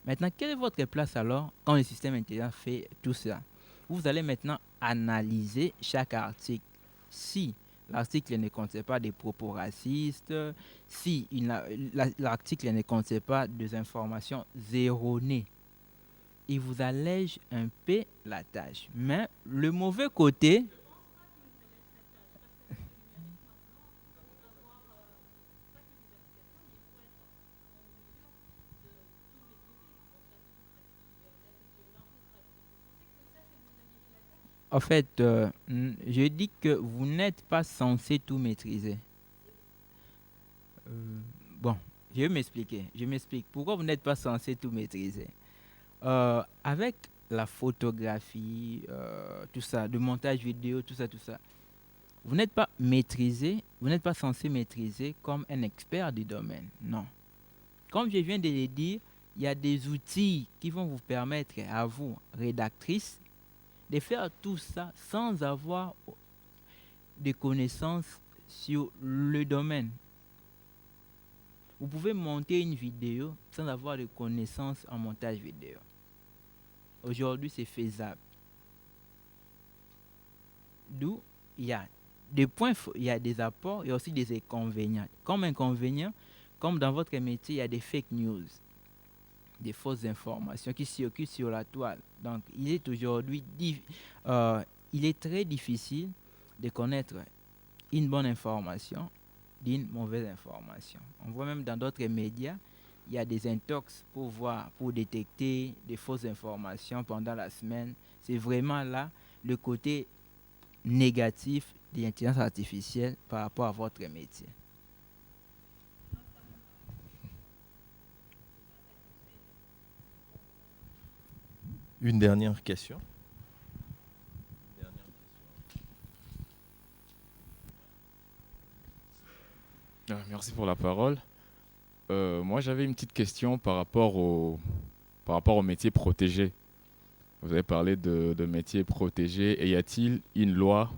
Maintenant, quelle est votre place alors quand le système intelligent fait tout ça? Vous allez maintenant analyser chaque article. Si l'article ne contient pas des propos racistes, si l'article ne contient pas des informations erronées, il vous allège un peu la tâche. Mais le mauvais côté, en fait, je dis que vous n'êtes pas censé tout maîtriser. Bon, je vais m'expliquer. Je m'explique. Pourquoi vous n'êtes pas censé tout maîtriser? Avec la photographie, tout ça, le montage vidéo, tout ça, vous n'êtes pas maîtrisé, vous n'êtes pas censé maîtriser comme un expert du domaine. Non. Comme je viens de le dire, il y a des outils qui vont vous permettre à vous, rédactrices, de faire tout ça sans avoir de connaissances sur le domaine. Vous pouvez monter une vidéo sans avoir de connaissances en montage vidéo. Aujourd'hui, c'est faisable. D'où il y a des points, il y a des apports et aussi des inconvénients. Comme inconvénient, comme dans votre métier, il y a des fake news, des fausses informations qui circulent sur la toile. Donc, il est très difficile de connaître une bonne information d'une mauvaise information. On voit même dans d'autres médias, il y a des intox pour détecter des fausses informations pendant la semaine. C'est vraiment là le côté négatif de l'intelligence artificielle par rapport à votre métier. Une dernière question. Merci pour la parole. Moi, j'avais une petite question par rapport au métier protégé. Vous avez parlé de métiers protégés. Et y a-t-il une loi,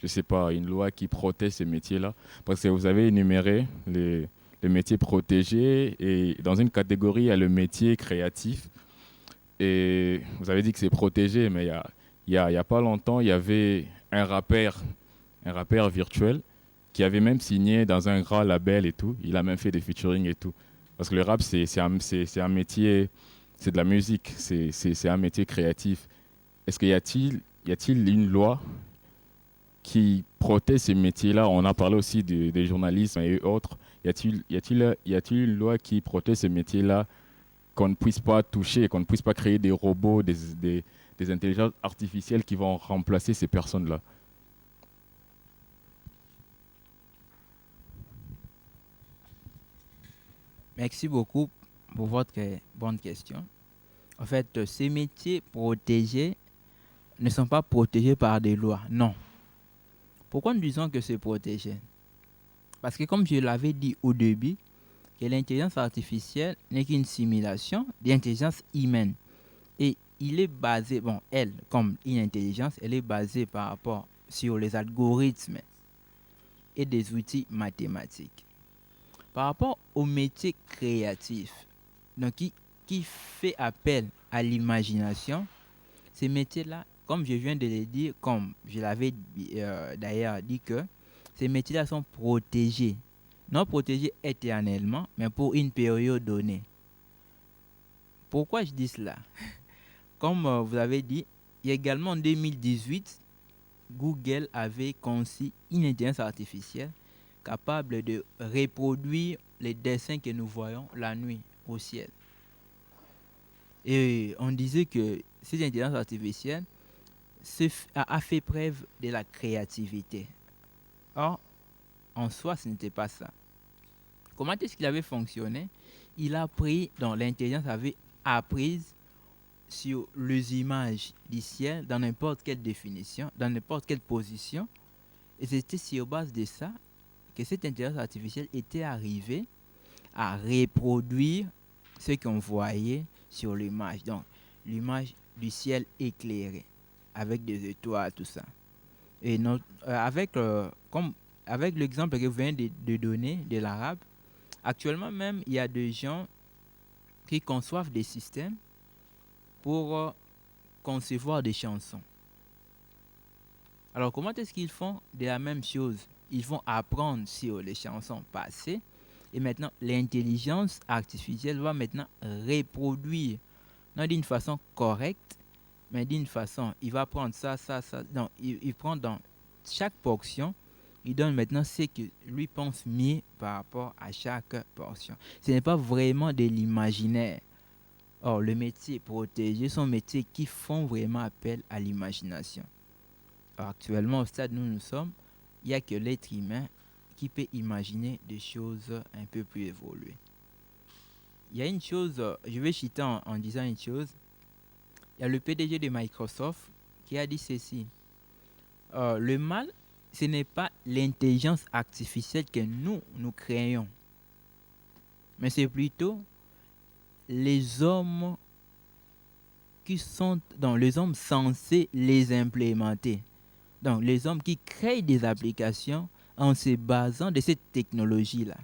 je ne sais pas, une loi qui protège ces métiers-là? Parce que vous avez énuméré les métiers protégés et dans une catégorie, il y a le métier créatif. Et vous avez dit que c'est protégé, mais il y a pas longtemps, il y avait un rappeur virtuel qui avait même signé dans un grand label et tout. Il a même fait des featuring et tout. Parce que le rap, c'est un métier, c'est de la musique, c'est un métier créatif. Est-ce qu'il y a-t-il une loi qui protège ces métiers-là? On a parlé aussi des journalistes et autres. Y a-t-il une loi qui protège ces métiers-là, qu'on ne puisse pas toucher, qu'on ne puisse pas créer des robots, des intelligences artificielles qui vont remplacer ces personnes-là? Merci beaucoup pour votre bonne question. En fait, ces métiers protégés ne sont pas protégés par des lois, non. Pourquoi nous disons que c'est protégé? Parce que comme je l'avais dit au début, que l'intelligence artificielle n'est qu'une simulation d'intelligence humaine. Et il est basé, elle, comme une intelligence, elle est basée par rapport sur les algorithmes et des outils mathématiques. Par rapport au métier créatif, donc qui fait appel à l'imagination, ces métiers-là, comme je viens de le dire, comme je l'avais d'ailleurs dit que ces métiers-là sont protégés. Non protégés éternellement, mais pour une période donnée. Pourquoi je dis cela? Comme vous avez dit, il y a également en 2018, Google avait conçu une intelligence artificielle capable de reproduire les dessins que nous voyons la nuit au ciel. Et on disait que cette intelligence artificielle a fait preuve de la créativité. Or, en soi, ce n'était pas ça. Comment est-ce qu'il avait fonctionné? Il a pris, donc l'intelligence avait appris sur les images du ciel dans n'importe quelle définition, dans n'importe quelle position. Et c'était sur base de ça que cette intelligence artificielle était arrivée à reproduire ce qu'on voyait sur l'image. Donc, l'image du ciel éclairé, avec des étoiles, tout ça. Et avec l'exemple que vous venez de donner de l'arabe, actuellement même, il y a des gens qui conçoivent des systèmes pour concevoir des chansons. Alors, comment est-ce qu'ils font de la même chose? Ils vont apprendre sur les chansons passées et maintenant, l'intelligence artificielle va maintenant reproduire, non d'une façon correcte, mais d'une façon, il va prendre ça. Donc, il prend dans chaque portion, il donne maintenant ce que lui pense mieux par rapport à chaque portion. Ce n'est pas vraiment de l'imaginaire. Or, le métier protégé sont métiers qui font vraiment appel à l'imagination. Actuellement, au stade où nous sommes, il n'y a que l'être humain qui peut imaginer des choses un peu plus évoluées. Il y a une chose, je vais citer en disant une chose. Il y a le PDG de Microsoft qui a dit ceci. Le mal, ce n'est pas l'intelligence artificielle que nous créons, mais c'est plutôt les hommes les hommes censés les implémenter. Donc, les hommes qui créent des applications en se basant de cette technologie-là.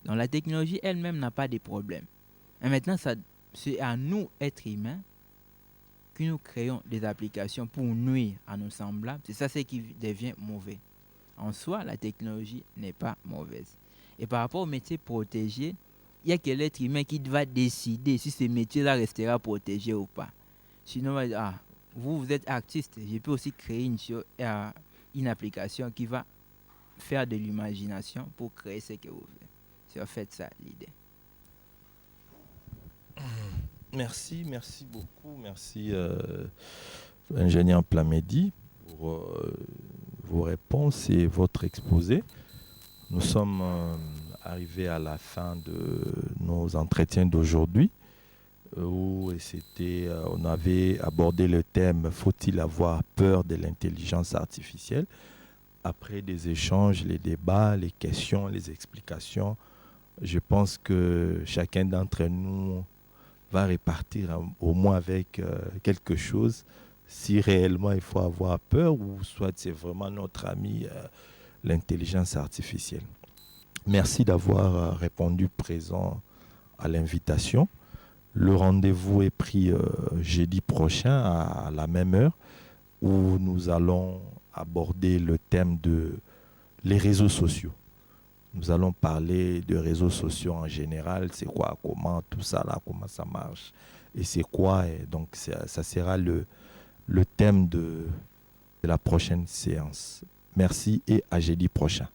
Donc, la technologie elle-même n'a pas de problème. Et maintenant, c'est à nous, êtres humains, que nous créons des applications pour nuire à nos semblables. C'est ça ce qui devient mauvais. En soi, la technologie n'est pas mauvaise. Et par rapport au métier protégé, il n'y a que l'être humain qui va décider si ce métier-là restera protégé ou pas. Sinon, on va dire, ah, vous êtes artiste, je peux aussi créer une application qui va faire de l'imagination pour créer ce que vous faites. C'est en fait ça l'idée. Merci beaucoup. Merci, ingénieur Plamedi, pour vos réponses et votre exposé. Nous sommes arrivés à la fin de nos entretiens d'aujourd'hui, où on avait abordé le thème « Faut-il avoir peur de l'intelligence artificielle ?» Après des échanges, les débats, les questions, les explications, je pense que chacun d'entre nous va repartir au moins avec quelque chose, si réellement il faut avoir peur ou soit c'est vraiment notre ami l'intelligence artificielle. Merci d'avoir répondu présent à l'invitation. Le rendez-vous est pris jeudi prochain à la même heure où nous allons aborder le thème de les réseaux sociaux. Nous allons parler de réseaux sociaux en général, c'est quoi, comment, tout ça là, comment ça marche et c'est quoi. Et donc ça sera le thème de la prochaine séance. Merci et à jeudi prochain.